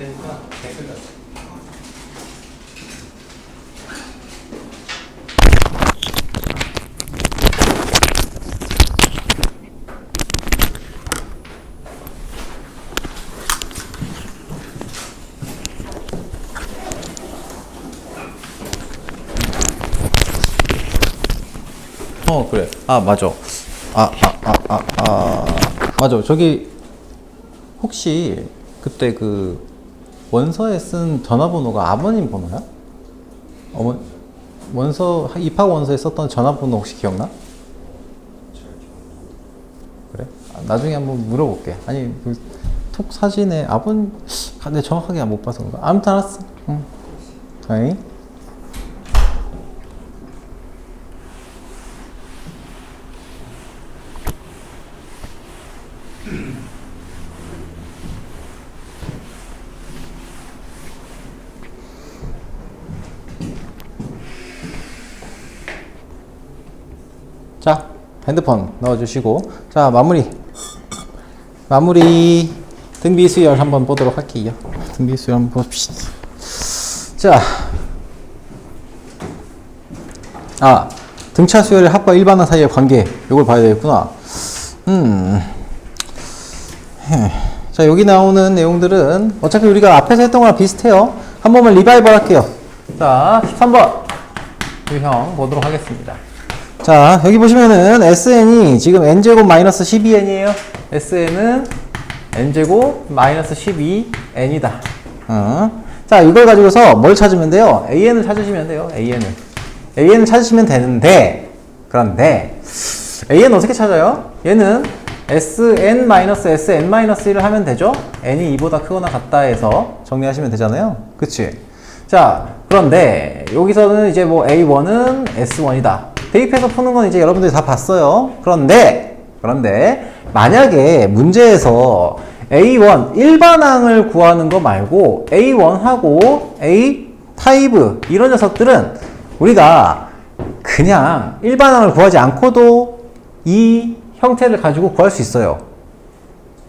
그러니까 댓글 같은 그래. 맞아. 맞아. 저기, 혹시, 그때 그, 원서에 쓴 전화번호가 아버님 번호야? 입학 원서에 썼던 전화번호 혹시 기억나? 그래? 나중에 한번 물어볼게. 아니, 톡 사진에 내가 정확하게 못 봐서 그런가? 아무튼 알았어. 응. 다행히. 자, 핸드폰 넣어주시고, 자, 마무리 등비 수열 한번 보도록 할게요. 등비 수열 한번 봅시다. 자, 등차 수열의 합과 일반항 사이의 관계, 이걸 봐야 되겠구나. 자, 여기 나오는 내용들은 어차피 우리가 앞에서 했던 거랑 비슷해요. 한 번만 리바이벌 할게요. 자, 13번 유형 보도록 하겠습니다. 자, 여기 보시면은 SN이 지금 n제곱 마이너스 12n이에요. SN은 n제곱 마이너스 12n이다. 자, 이걸 가지고서 뭘 찾으면 돼요? AN을 찾으시면 돼요. AN을 찾으시면 되는데, 그런데 AN 어떻게 찾아요? 얘는 SN-SN-1을 하면 되죠? n이 2보다 크거나 같다 해서 정리하시면 되잖아요. 그치? 자, 그런데 여기서는 이제 뭐 A1은 S1이다. 대입해서 푸는 건 이제 여러분들이 다 봤어요. 그런데 만약에 문제에서 A1 일반항을 구하는 거 말고 A1하고 A5 이런 녀석들은 우리가 그냥 일반항을 구하지 않고도 이 형태를 가지고 구할 수 있어요.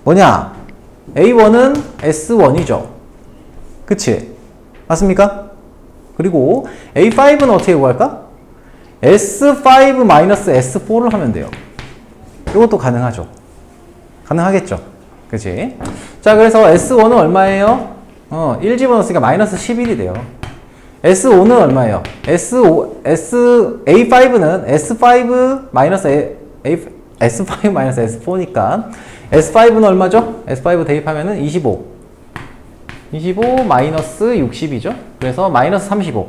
뭐냐? A1은 S1이죠. 그치? 맞습니까? 그리고 A5는 어떻게 구할까? S5-S4를 하면 돼요. 이것도 가능하죠. 가능하겠죠. 그치? 자, 그래서 S1은 얼마예요? 1 집어넣었으니까 마이너스 11이 돼요. S5는 얼마예요? A5는 S5-S4니까 S5는 얼마죠? S5 대입하면은 25 마이너스 60이죠? 그래서 마이너스 35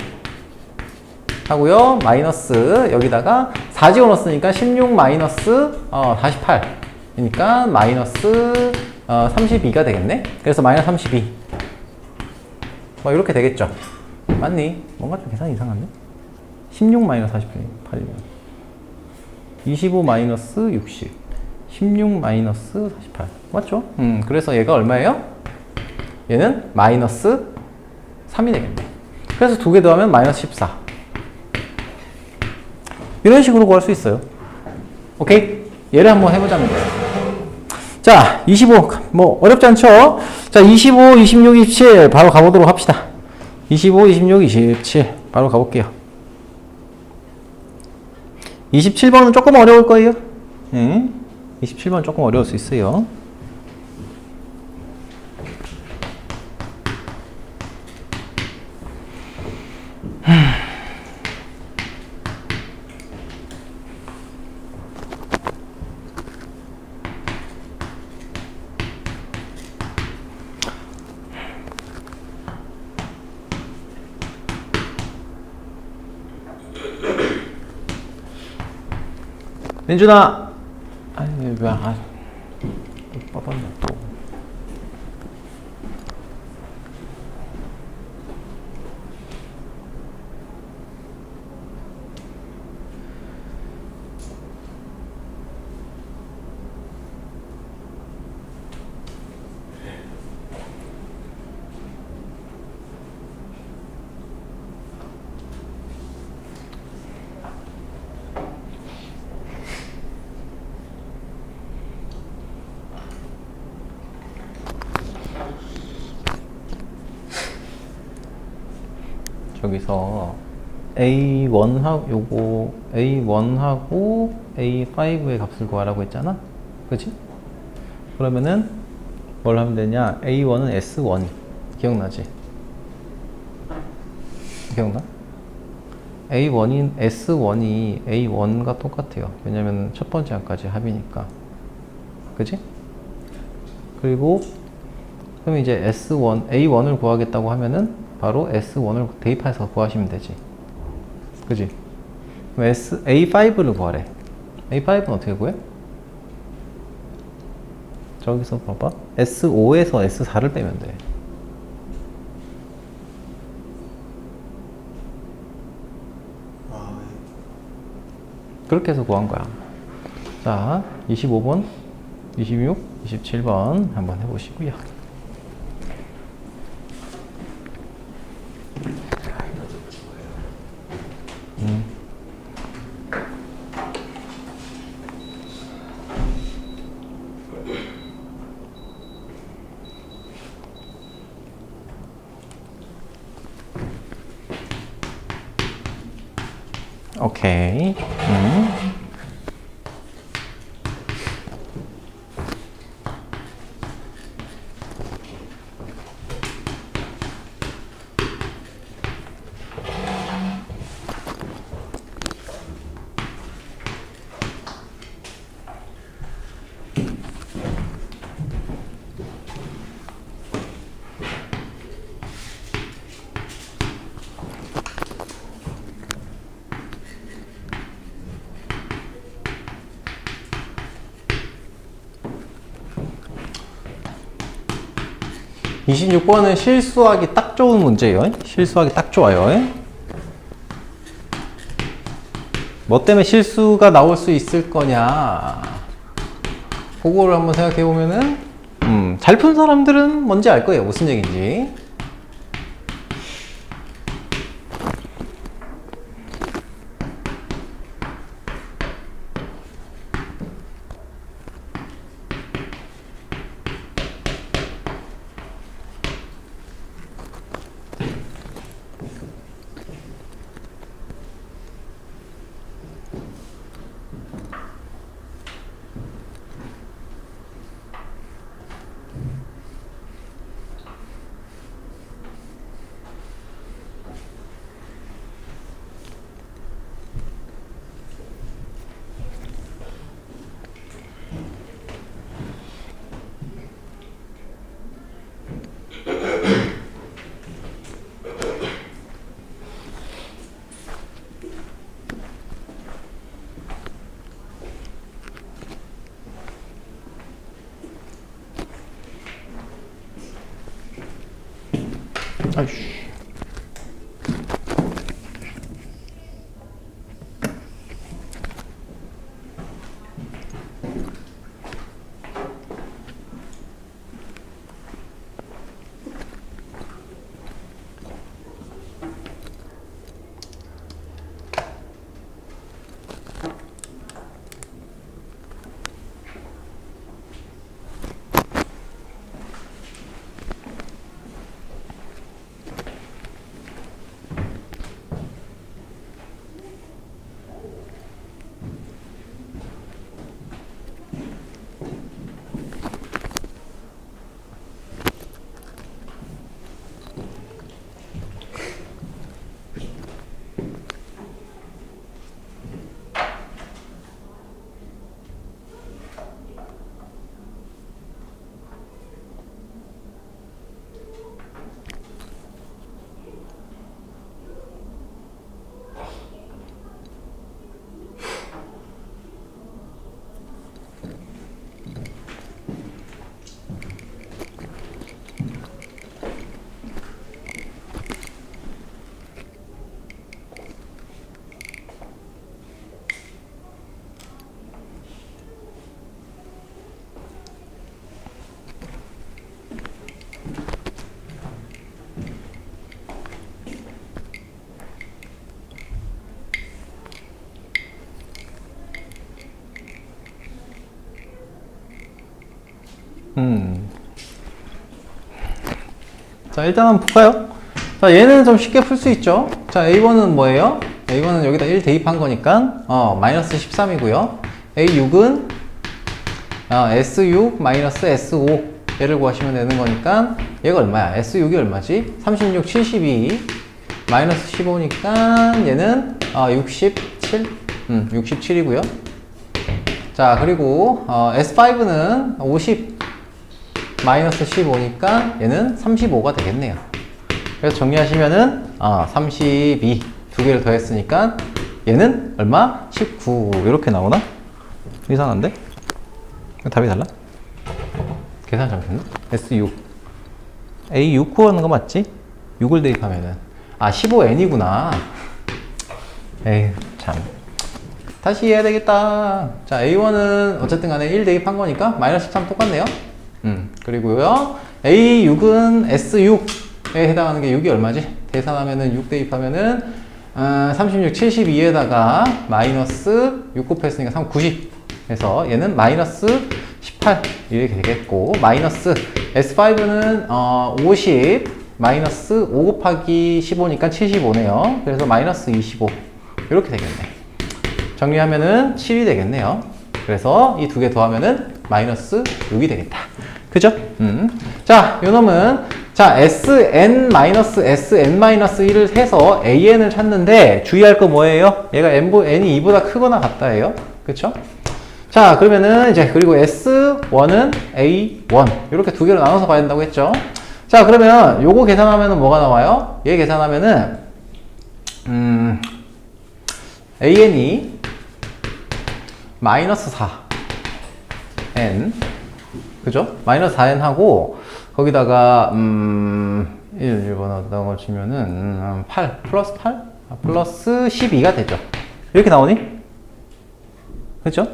하고요. 마이너스 여기다가 4 집어넣었으니까 16 마이너스 48이니까 마이너스 32가 되겠네. 그래서 마이너스 32 뭐 이렇게 되겠죠. 맞니? 뭔가 좀 계산이 이상한데? 16 마이너스 48이면 25 마이너스 60 16 마이너스 48 맞죠? 그래서 얘가 얼마예요? 얘는 마이너스 3이 되겠네. 그래서 두 개 더하면 마이너스 14 이런 식으로 구할 수 있어요. 오케이? 얘를 한번 해보자는 거예요. 자, 25 뭐 어렵지 않죠? 자, 25, 26, 27 바로 가보도록 합시다. 25, 26, 27 바로 가볼게요. 27번은 조금 어려울 거예요. 27번 조금 어려울 수 있어요. 민준아! 아니, 왜, 빠졌네, 또. 여기서 A1하고 요거 A1하고 A5의 값을 구하라고 했잖아. 그치? 그러면은 뭘 하면 되냐? A1은 S1 기억나지? 기억나? A1인 S1이 A1과 똑같아요. 왜냐면 첫 번째 항까지 합이니까. 그치? 그리고 그럼 이제 S1, A1을 구하겠다고 하면은 바로 S1을 대입해서 구하시면 되지. 그지? 그럼 A5를 구하래. A5는 어떻게 구해? 저기서 봐봐. S5에서 S4를 빼면 돼. 그렇게 해서 구한 거야. 자, 25번, 26, 27번 한번 해보시고요. 오케이. (26번은) 실수하기 딱 좋은 문제예요. 실수하기 딱 좋아요. 뭐 때문에 실수가 나올 수 있을 거냐, 그거를 한번 생각해 보면은 잘 푼 사람들은 뭔지 알 거예요. 무슨 얘기인지. 아이씨. 자, 일단 한번 볼까요? 자, 얘는 좀 쉽게 풀 수 있죠. 자, A1은 뭐예요? A1은 여기다 1 대입한 거니까 마이너스 13이고요. A6은 S6 마이너스 S5 얘를 구하시면 되는 거니까 얘가 얼마야? S6이 얼마지? 36, 72 마이너스 15니까 얘는 67 67이고요. 자, 그리고 S5는 50 마이너스 15니까 얘는 35가 되겠네요. 그래서 정리하시면은 32 두 개를 더했으니까 얘는 얼마? 19 이렇게 나오나? 이상한데? 답이 달라? 계산 잘못했나? S6 A6 구하는 거 맞지? 6을 대입하면은 15n이구나. 에휴 참 다시 해야 되겠다. 자, A1은 어쨌든 간에 1 대입한 거니까 마이너스 13 똑같네요. 그리고요 A6은 S6에 해당하는 게 6이 얼마지? 계산하면은 6 대입하면은 36, 72에다가 마이너스 6 곱했으니까 90 해서 얘는 마이너스 18 이렇게 되겠고, 마이너스 S5는 50 마이너스 5 곱하기 15니까 75네요. 그래서 마이너스 25 이렇게 되겠네. 정리하면은 7이 되겠네요. 그래서 이 두 개 더하면은 마이너스 6이 되겠다. 그죠? 자, 요 놈은 자, Sn-1을 해서 AN을 찾는데 주의할 거 뭐예요? 얘가 n이 2보다 크거나 같다예요. 그쵸? 자, 그러면은 이제 그리고 S1은 A1 이렇게 두 개로 나눠서 봐야 된다고 했죠. 자, 그러면 요거 계산하면은 뭐가 나와요? 얘 계산하면은 AN이 마이너스 4n 그죠? 마이너스 4n 하고 거기다가 1번 어떤 거 치면은 8 플러스 8 플러스 12가 되죠. 이렇게 나오니? 그렇죠?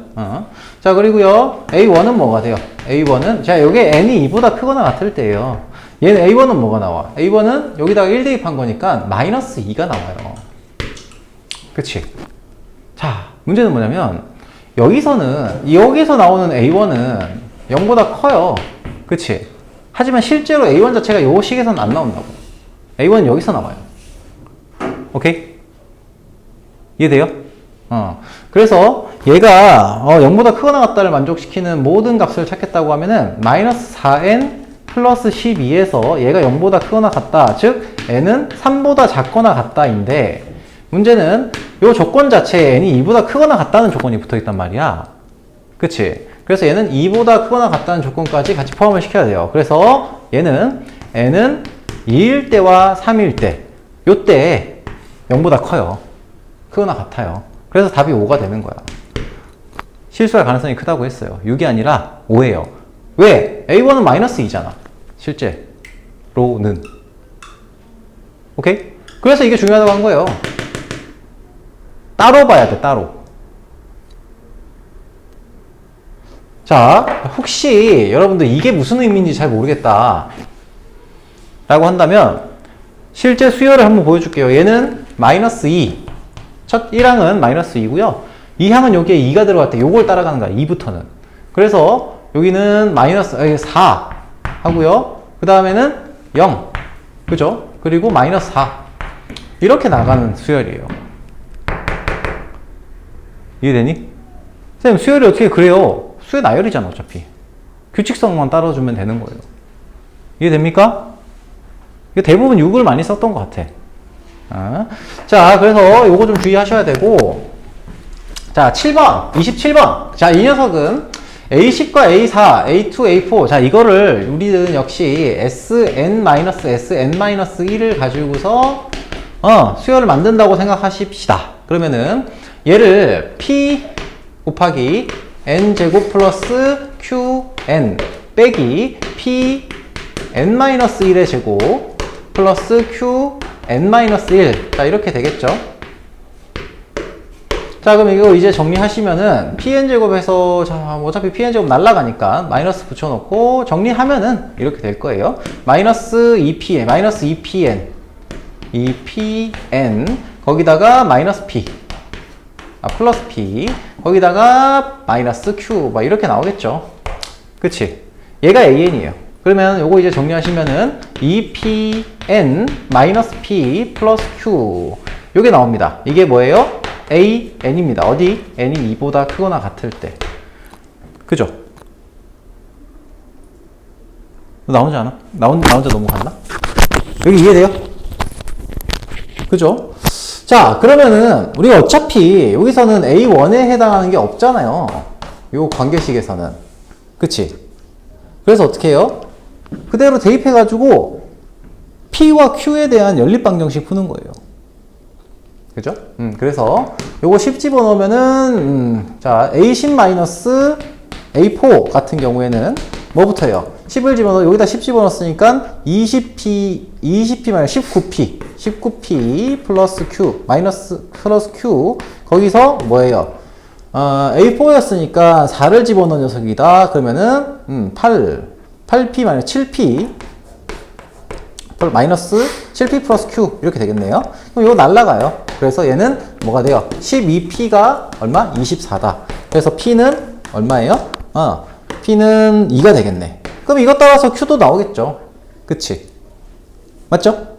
자, 그리고요 A1은 뭐가 돼요? A1은 자, 여기 n이 2보다 크거나 같을 때예요. 얘는 A1은 뭐가 나와? A1은 여기다가 1 대입한 거니까 마이너스 2가 나와요. 그치? 자, 문제는 뭐냐면 여기서 나오는 A1은 0보다 커요. 그치? 하지만 실제로 A1 자체가 요 식에서는 안 나온다고. A1은 여기서 나와요. 오케이? 이해돼요? 그래서 얘가 0보다 크거나 같다를 만족시키는 모든 값을 찾겠다고 하면은 마이너스 4n 플러스 12에서 얘가 0보다 크거나 같다. 즉 n은 3보다 작거나 같다인데, 문제는 요 조건 자체에 n이 2보다 크거나 같다는 조건이 붙어있단 말이야. 그치? 그래서 얘는 2보다 크거나 같다는 조건까지 같이 포함을 시켜야 돼요. 그래서 얘는 n은 2일 때와 3일 때 요때 0보다 커요. 크거나 같아요. 그래서 답이 5가 되는 거야. 실수할 가능성이 크다고 했어요. 6이 아니라 5예요. 왜? A1은 마이너스 2잖아. 실제로는. 오케이? 그래서 이게 중요하다고 한 거예요. 따로 봐야 돼, 따로. 자, 혹시 여러분들 이게 무슨 의미인지 잘 모르겠다 라고 한다면 실제 수열을 한번 보여줄게요. 얘는 마이너스 2. 첫 1항은 마이너스 2고요. 2항은 여기에 2가 들어갈 때 요걸 따라가는 거야. 2부터는. 그래서 여기는 마이너스 4 하고요. 그 다음에는 0. 그죠? 그리고 마이너스 4. 이렇게 나가는 수열이에요. 이해되니? 선생님, 수열이 어떻게 그래요? 수열 나열이잖아, 어차피. 규칙성만 따라주면 되는 거예요. 이해됩니까? 이거 대부분 6을 많이 썼던 것 같아. 자, 그래서 요거 좀 주의하셔야 되고, 자, 7번, 27번. 자, 이 녀석은 A10과 A4, A2, A4. 자, 이거를 우리는 역시 Sn-1을 가지고서 수열을 만든다고 생각하십시다. 그러면은 얘를 P 곱하기 n제곱 플러스 qn 빼기 pn-1의 제곱 플러스 qn-1. 자, 이렇게 되겠죠. 자, 그럼 이거 이제 정리하시면은 pn제곱에서 자, 어차피 pn제곱 날라가니까 마이너스 붙여놓고 정리하면은 이렇게 될 거예요. 마이너스 2pn, 마이너스 2pn 2pn 거기다가 마이너스 p 플러스 p 거기다가 마이너스 q 막 이렇게 나오겠죠. 그치? 얘가 an이에요. 그러면 요거 이제 정리하시면은 2pn 마이너스 p 플러스 q 요게 나옵니다. 이게 뭐예요? a n입니다. 어디? n이 2보다 크거나 같을 때. 그죠? 나오지 않아? 나 혼자 넘어갔나? 여기 이해돼요? 그죠? 자, 그러면은 우리가 어차피 여기서는 A1에 해당하는 게 없잖아요. 요 관계식에서는. 그치? 그래서 어떻게 해요? 그대로 대입해가지고 P와 Q에 대한 연립방정식 푸는 거예요. 그죠? 그래서 요거 10 집어넣으면은 자, A10 A4 같은 경우에는 뭐부터요? 10을 집어넣어 여기다 10 집어넣었으니까 20p 말고 19p 플러스 q 마이너스 플러스 q 거기서 뭐예요? A4였으니까 4를 집어넣은 녀석이다. 그러면은 8p 마이너스 7p 마이너스 7p 플러스 q 이렇게 되겠네요. 그럼 이거 날라가요. 그래서 얘는 뭐가 돼요? 12p가 얼마? 24다. 그래서 p는 얼마예요? p는 2가 되겠네. 그럼 이것 따라서 q도 나오겠죠. 그치? 맞죠?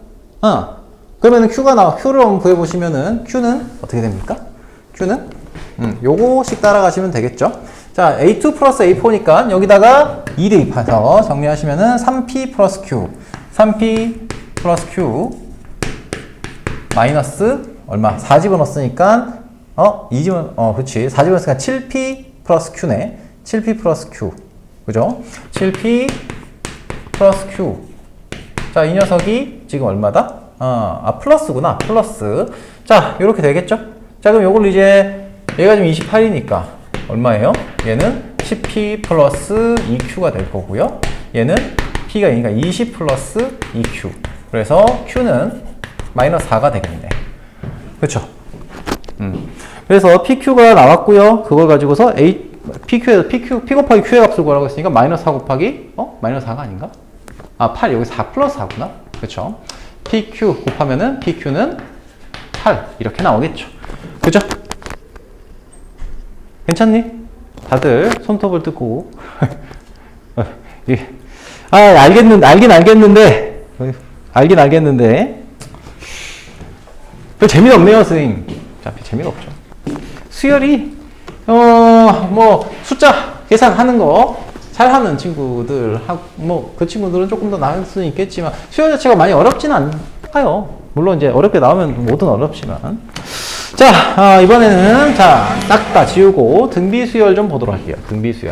그러면은 q를 한번 구해보시면은 q는 어떻게 됩니까? q는 요거씩 따라가시면 되겠죠. 자, A2 플러스 A4니까 여기다가 2 대입해서 정리하시면은 3p 플러스 q 3p 플러스 q 마이너스 얼마? 4 집어넣었으니까 2집은 그렇지. 4 집어넣었으니까 7p 플러스 q네. 7p 플러스 q. 그죠? 7p 플러스 q. 자, 이 녀석이 지금 얼마다? 플러스구나. 플러스. 자, 요렇게 되겠죠? 자, 그럼 요걸 이제 얘가 지금 28이니까 얼마예요? 얘는 10p 플러스 2q가 될 거고요. 얘는 p가 2니까 20 플러스 2q. 그래서 q는 마이너스 4가 되겠네. 그쵸? 그래서 pq가 나왔고요. 그걸 가지고서 p 곱하기 q의 값을 구하라고 했으니까 마이너스 4 곱하기 마이너스 4가 아닌가? 8 여기 4 플러스 4구나. 그쵸? pq 곱하면은 pq는 8 이렇게 나오겠죠. 그죠? 괜찮니? 다들 손톱을 뜯고 알긴 알겠는데 별 재미가 없네요, 선생님. 어차피 재미가 없죠. 수열이 뭐 숫자 계산하는 거 잘하는 친구들 그 친구들은 조금 더 나을 수는 있겠지만 수열 자체가 많이 어렵지는 않아요. 물론 이제 어렵게 나오면 뭐든 어렵지만. 자, 이번에는 싹 다 지우고 등비 수열 좀 보도록 할게요. 등비 수열.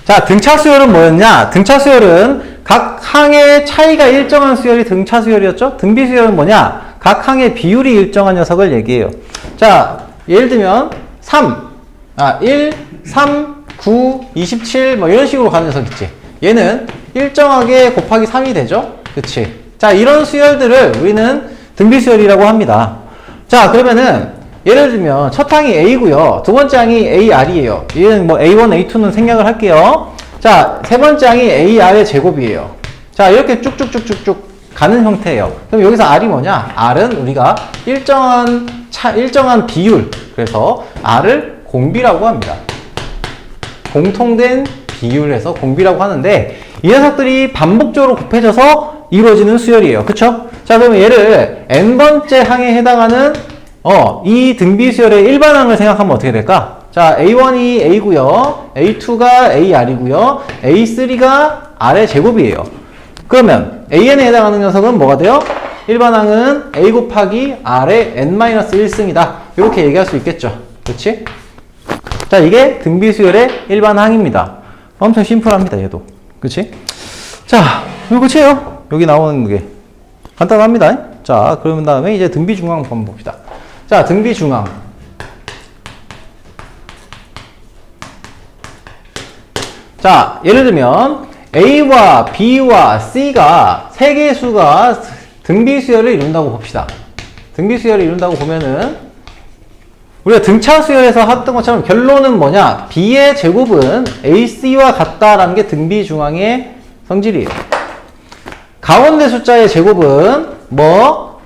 자, 등차 수열은 뭐였냐? 등차 수열은 각 항의 차이가 일정한 수열이 등차 수열이었죠? 등비 수열은 뭐냐? 각 항의 비율이 일정한 녀석을 얘기해요. 자, 예를 들면 1, 3, 9, 27 뭐 이런 식으로 가는 녀석 있지. 얘는 일정하게 곱하기 3이 되죠? 그치? 자, 이런 수열들을 우리는 등비 수열이라고 합니다. 자, 그러면은 예를 들면 첫 항이 A고요. 두 번째 항이 AR이에요. 얘는 뭐 A1, A2는 생략을 할게요. 자, 세 번째 항이 AR의 제곱이에요. 자, 이렇게 쭉쭉쭉쭉쭉 가는 형태예요. 그럼 여기서 R이 뭐냐? R은 우리가 일정한 비율. 그래서 R을 공비라고 합니다. 공통된 비율에서 공비라고 하는데 이 녀석들이 반복적으로 곱해져서 이루어지는 수열이에요. 그쵸? 자, 그러면 얘를 n번째 항에 해당하는 이 등비 수열의 일반항을 생각하면 어떻게 될까? 자, A1이 A고요. A2가 AR이고요. A3가 R의 제곱이에요. 그러면 AN에 해당하는 녀석은 뭐가 돼요? 일반항은 A 곱하기 R의 N-1승이다. 이렇게 얘기할 수 있겠죠. 그렇지? 자, 이게 등비 수열의 일반항입니다. 엄청 심플합니다, 얘도. 그렇지? 자, 이거 끝이에요. 여기 나오는 게. 간단합니다. 자, 그러면 다음에 이제 등비 중항 한번 봅시다. 자, 등비 중항. 자, 예를 들면 A와 B와 C가 세 개의 수가 등비 수열을 이룬다고 봅시다. 등비 수열을 이룬다고 보면은 우리가 등차 수열에서 했던 것처럼 결론은 뭐냐? B의 제곱은 AC와 같다라는 게 등비 중앙의 성질이에요. 가운데 숫자의 제곱은 뭐?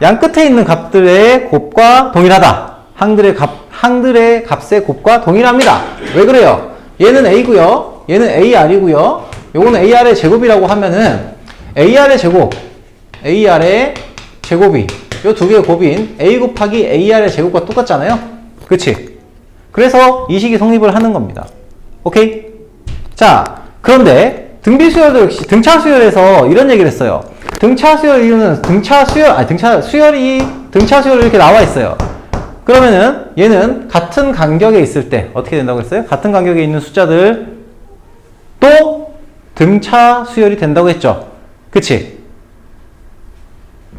양 끝에 있는 값들의 곱과 동일하다. 항들의 값의 곱과 동일합니다. 왜 그래요? 얘는 A고요. 얘는 AR이고요. 요거는 AR의 제곱이라고 하면은 AR의 제곱, AR의 제곱이 요 두 개의 곱인 A 곱하기 AR의 제곱과 똑같잖아요. 그치? 그래서 이 식이 성립을 하는 겁니다. 오케이? 자, 그런데 등비 수열도 역시 등차 수열에서 이런 얘기를 했어요. 등차 수열 이유는 등차 수열이 이렇게 나와 있어요. 그러면은 얘는 같은 간격에 있을 때 어떻게 된다고 했어요? 같은 간격에 있는 숫자들 또 등차 수열이 된다고 했죠. 그치?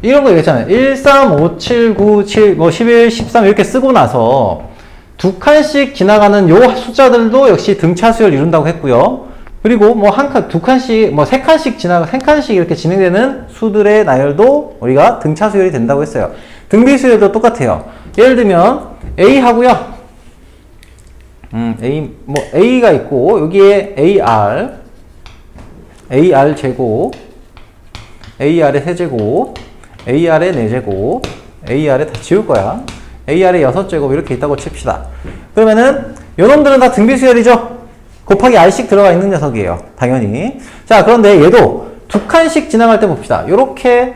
이런 거 얘기했잖아요. 1, 3, 5, 7, 9, 7, 뭐 11, 13 이렇게 쓰고 나서 두 칸씩 지나가는 요 숫자들도 역시 등차 수열 이룬다고 했고요. 그리고 뭐 한 칸, 두 칸씩, 뭐 세 칸씩 세 칸씩 이렇게 진행되는 수들의 나열도 우리가 등차 수열이 된다고 했어요. 등비 수열도 똑같아요. 예를 들면 A 하고요. A가 있고 여기에 AR 제곱, AR의 세제곱, AR의 4제곱, AR의 다 지울 거야. AR의 6제곱 이렇게 있다고 칩시다. 그러면은 요놈들은 다 등비 수열이죠? 곱하기 R씩 들어가 있는 녀석이에요. 당연히. 자, 그런데 얘도 두 칸씩 지나갈 때 봅시다. 요렇게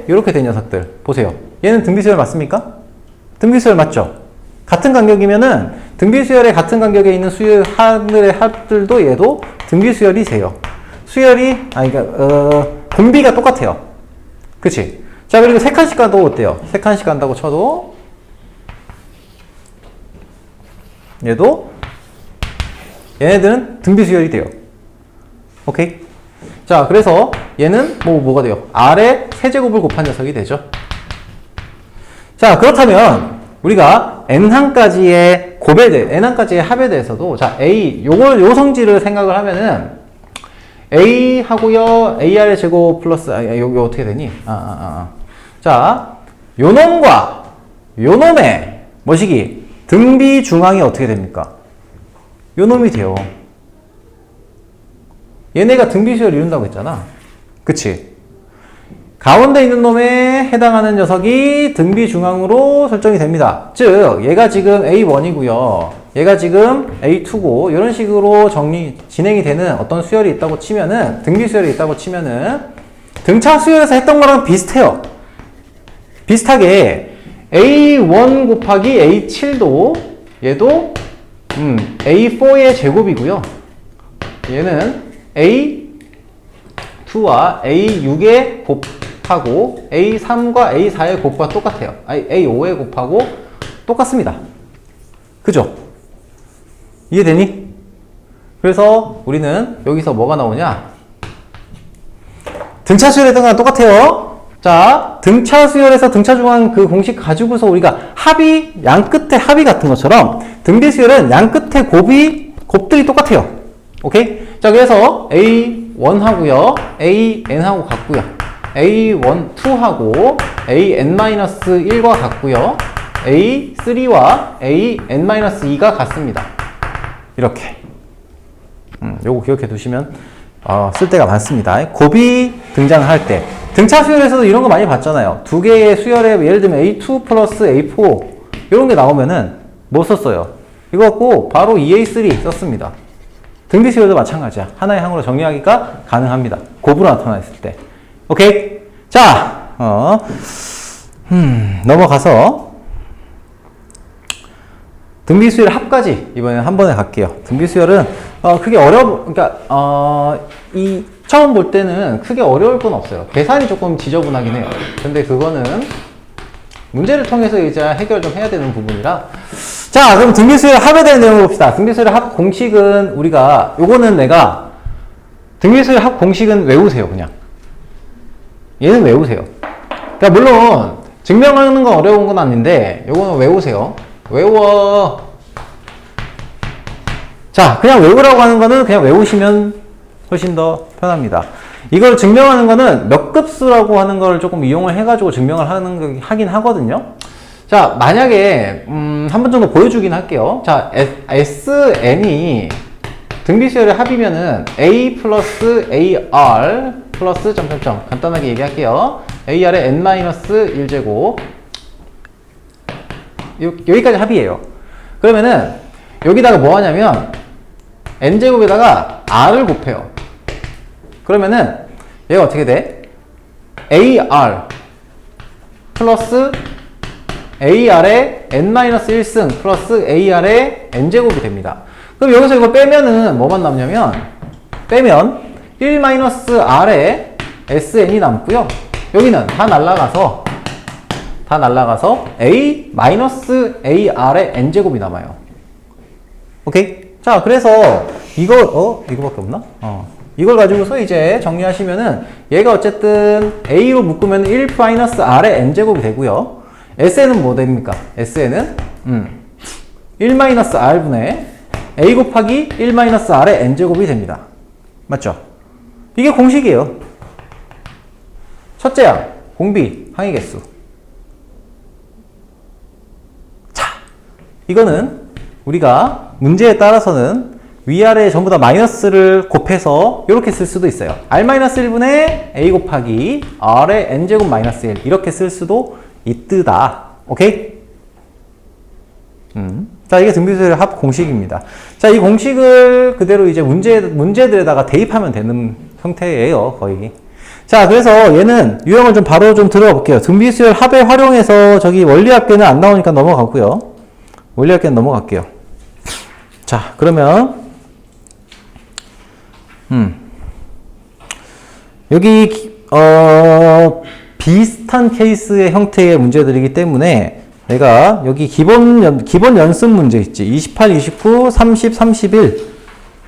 된 녀석들. 보세요. 얘는 등비 수열 맞습니까? 등비 수열 맞죠? 같은 간격이면은 등비 수열의 같은 간격에 있는 하늘의 합들도 얘도 등비 수열이 돼요. 분비가 똑같아요. 그치? 자, 그리고 세 칸씩 간다고 어때요? 세 칸씩 간다고 쳐도 얘네들은 등비 수열이 돼요. 오케이? 자, 그래서 얘는 뭐가 돼요? R의 세제곱을 곱한 녀석이 되죠. 자, 그렇다면 우리가 N항까지의 N항까지의 합에 대해서도 자, 요 성질을 생각을 하면은 A 하고요, AR의 제곱 플러스, 여기 어떻게 되니? 자, 요놈과 요놈의 뭐시기? 등비 중앙이 어떻게 됩니까? 요놈이 돼요. 얘네가 등비 수열 이룬다고 했잖아. 그치? 가운데 있는 놈에 해당하는 녀석이 등비 중앙으로 설정이 됩니다. 즉, 얘가 지금 A1이고요. 얘가 지금 A2고, 이런 식으로 진행이 되는 어떤 수열이 있다고 치면은, 등비 수열이 있다고 치면은, 등차 수열에서 했던 거랑 비슷해요. 비슷하게, A1 곱하기 A7도, 얘도, A4의 제곱이고요. 얘는 A2와 A6의 곱하고, A3과 A4의 곱과 똑같아요. A5의 곱하고 똑같습니다. 그죠? 이해되니? 그래서 우리는 여기서 뭐가 나오냐? 등차 수열했던 거랑 똑같아요. 자, 등차 수열에서 등차 중앙 그 공식 가지고서 우리가 양 끝에 합이 같은 것처럼 등비 수열은 양 끝에 곱들이 똑같아요. 오케이? 자, 그래서 A1 하고요. AN하고 같고요. A1, 2하고 AN-1과 같고요. A3와 AN-2가 같습니다. 이렇게. 요거 기억해 두시면 쓸 때가 많습니다. 곱이 등장할 때. 등차 수열에서도 이런 거 많이 봤잖아요. 두 개의 수열에 예를 들면 A2 플러스 A4 이런 게 나오면은 뭐 썼어요? 이거 갖고 바로 EA3 썼습니다. 등비 수열도 마찬가지야. 하나의 항으로 정리하기가 가능합니다. 곱으로 나타났을 때. 오케이? 자, 넘어가서 등비 수열 합까지 이번에 한 번에 갈게요. 등비 수열은 크게 처음 볼 때는 크게 어려울 건 없어요. 계산이 조금 지저분하긴 해요. 근데 그거는 문제를 통해서 이제 해결 좀 해야 되는 부분이라. 자, 그럼 등비 수열 합에 대한 내용을 봅시다. 등비 수열 합 공식은 등비 수열 합 공식은 외우세요, 그냥. 얘는 외우세요. 그러니까 물론 증명하는 건 어려운 건 아닌데 요거는 외우세요. 외워. 자, 그냥 외우라고 하는 거는 그냥 외우시면 훨씬 더 편합니다. 이걸 증명하는 거는 몇 급수라고 하는 걸 조금 이용을 해가지고 증명을 하긴 하거든요. 자, 만약에 한 번 정도 보여주긴 할게요. 자, SN이 등비수열의 합이면은 A 플러스 AR 플러스 점점점 간단하게 얘기할게요. AR의 N-1제곱 여기까지 합이에요. 그러면은 여기다가 뭐 하냐면 N제곱에다가 R을 곱해요. 그러면은 얘가 어떻게 돼? AR 플러스 AR의 N-1승 플러스 AR의 N제곱이 됩니다. 그럼 여기서 이거 빼면은 뭐만 남냐면 빼면 1-R의 SN이 남고요. 여기는 다 날라가서 A-AR의 N제곱이 남아요. 오케이? 자, 그래서 이거밖에 없나? 이걸 가지고서 이제 정리하시면은 얘가 어쨌든 A로 묶으면 1-R의 N제곱이 되고요. SN은 뭐 됩니까? SN은 1-R분의 A 곱하기 1-R의 N제곱이 됩니다. 맞죠? 이게 공식이에요. 첫째 항, 공비, 항의개수. 자, 이거는 우리가 문제에 따라서는 위아래 전부 다 마이너스를 곱해서 이렇게 쓸 수도 있어요. R-1분의 A 곱하기 R의 N제곱 마이너스 1 이렇게 쓸 수도 있다. 오케이? 자, 이게 등비수열의 합 공식입니다. 자, 이 공식을 그대로 이제 문제들에다가 대입하면 되는 형태예요, 거의. 자, 그래서 얘는 유형을 좀 바로 좀 들어가 볼게요. 등비수열 합에 활용해서 저기 원리합계는 안 나오니까 넘어가고요. 원리합계는 넘어갈게요. 자, 그러면 여기 비슷한 케이스의 형태의 문제들이기 때문에 내가 여기 기본 연습 문제 있지. 28, 29, 30, 31.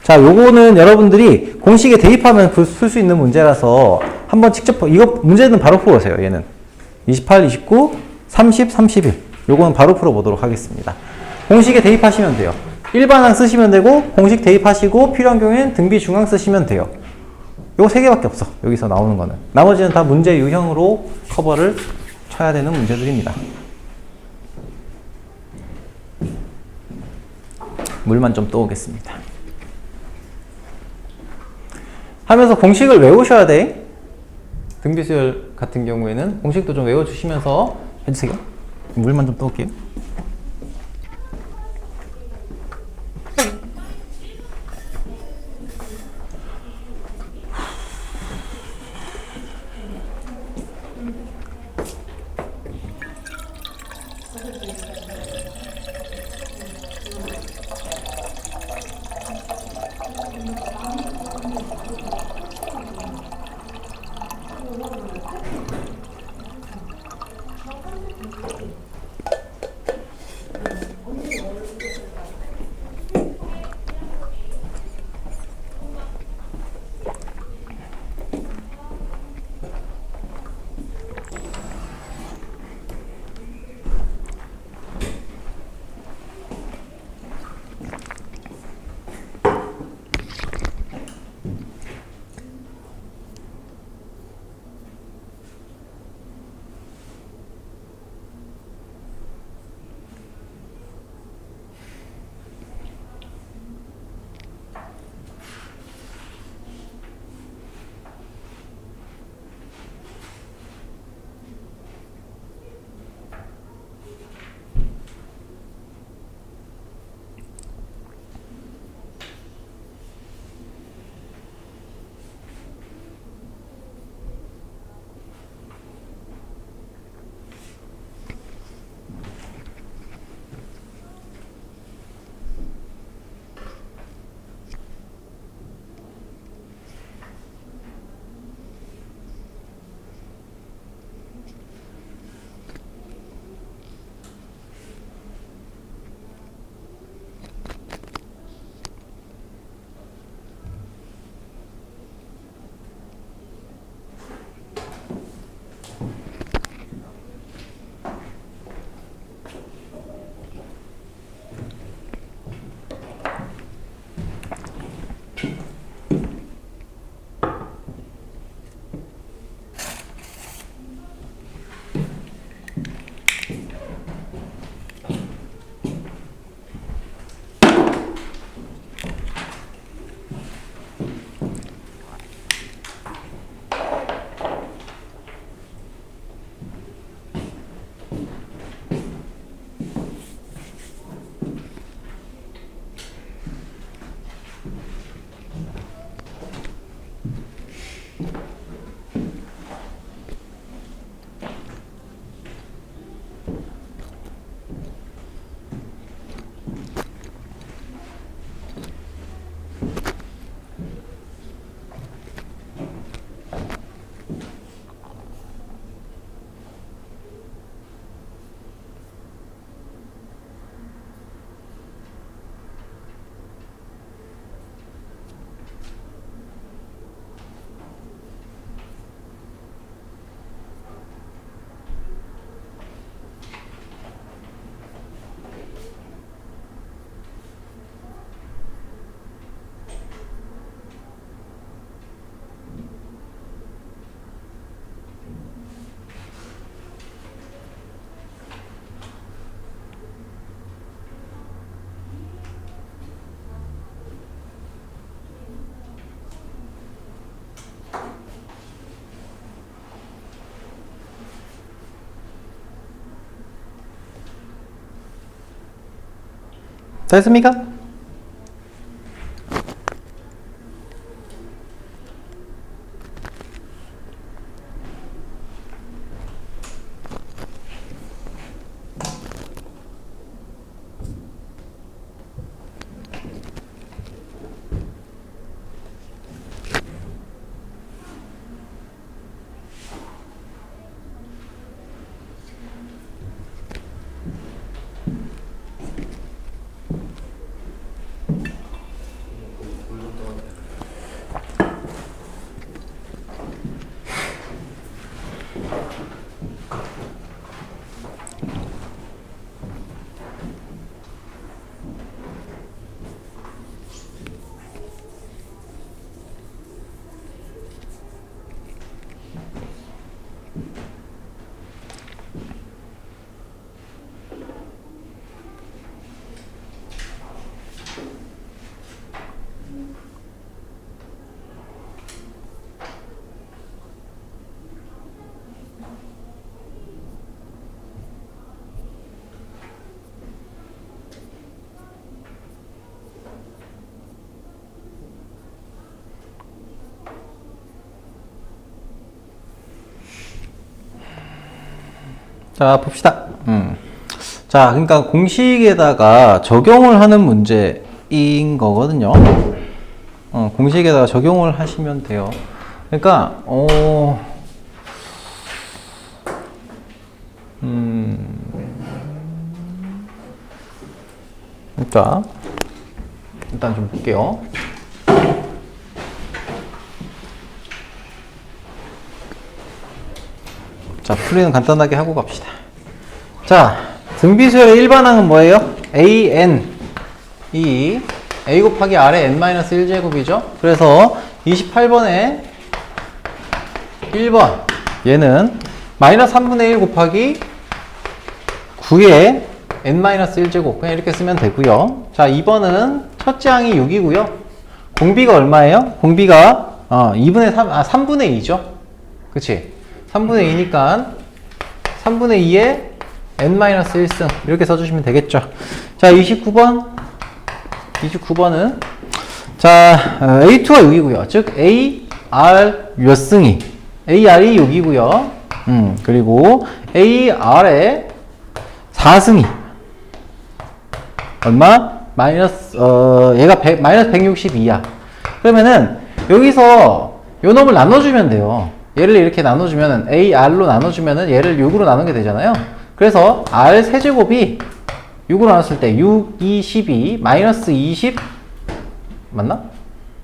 자, 요거는 여러분들이 공식에 대입하면 풀 수 있는 문제라서 한번 직접 이거 문제는 바로 풀어보세요. 얘는 28, 29, 30, 31. 요거는 바로 풀어보도록 하겠습니다. 공식에 대입하시면 돼요. 일반항 쓰시면 되고 공식 대입하시고 필요한 경우에는 등비 중항 쓰시면 돼요. 요거 3개밖에 없어. 여기서 나오는 거는. 나머지는 다 문제 유형으로 커버를 쳐야 되는 문제들입니다. 물만 좀 떠오겠습니다. 하면서 공식을 외우셔야 돼. 등비수열 같은 경우에는 공식도 좀 외워주시면서 해주세요. 물만 좀 떠올게요. 됐습니까? 자, 봅시다. 자, 그러니까 공식에다가 적용을 하는 문제인 거거든요. 공식에다가 적용을 하시면 돼요. 그러니까, 자, 일단 좀 볼게요. 자, 풀이는 간단하게 하고 갑시다. 자, 등비수열의 일반항은 뭐예요? AN. 이 A 곱하기 R의 N-1제곱이죠. 그래서 28번에 1번. 얘는 마이너스 3분의 1 곱하기 9의 N-1제곱. 그냥 이렇게 쓰면 되고요. 자, 2번은 첫째 항이 6이고요. 공비가 얼마예요? 공비가 3분의 2죠. 그치? 3분의 2니까 3분의 2에 n-1승 이렇게 써주시면 되겠죠. 자, 29번은 자, A2가 6이고요. 즉 AR 몇 승이 AR이 6이고요. 그리고 AR의 4승이 얼마? 얘가 마이너스 162야. 그러면은 여기서 요 놈을 나눠주면 돼요. 얘를 이렇게 나눠주면은 AR로 나눠주면은 얘를 6으로 나누게 되잖아요. 그래서 R 세제곱이 6으로 나눴을 때 6, 2, 12, 마이너스 20 맞나?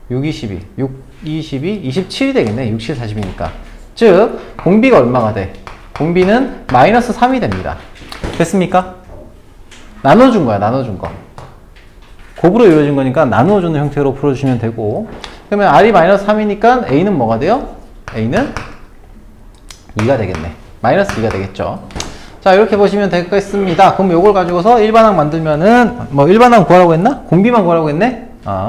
6, 22, 6, 22, 27이 되겠네. 6, 7, 40이니까. 즉 공비가 얼마가 돼? 공비는 마이너스 3이 됩니다. 됐습니까? 나눠준 거야. 나눠준 거. 곱으로 이루어진 거니까 나누어주는 형태로 풀어주시면 되고, 그러면 R이 마이너스 3이니까 A는 뭐가 돼요? A는 2가 되겠네. 마이너스 2가 되겠죠. 자, 이렇게 보시면 되겠습니다. 그럼 요걸 가지고서 일반항 만들면은, 일반항 구하라고 했나? 공비만 구하라고 했네?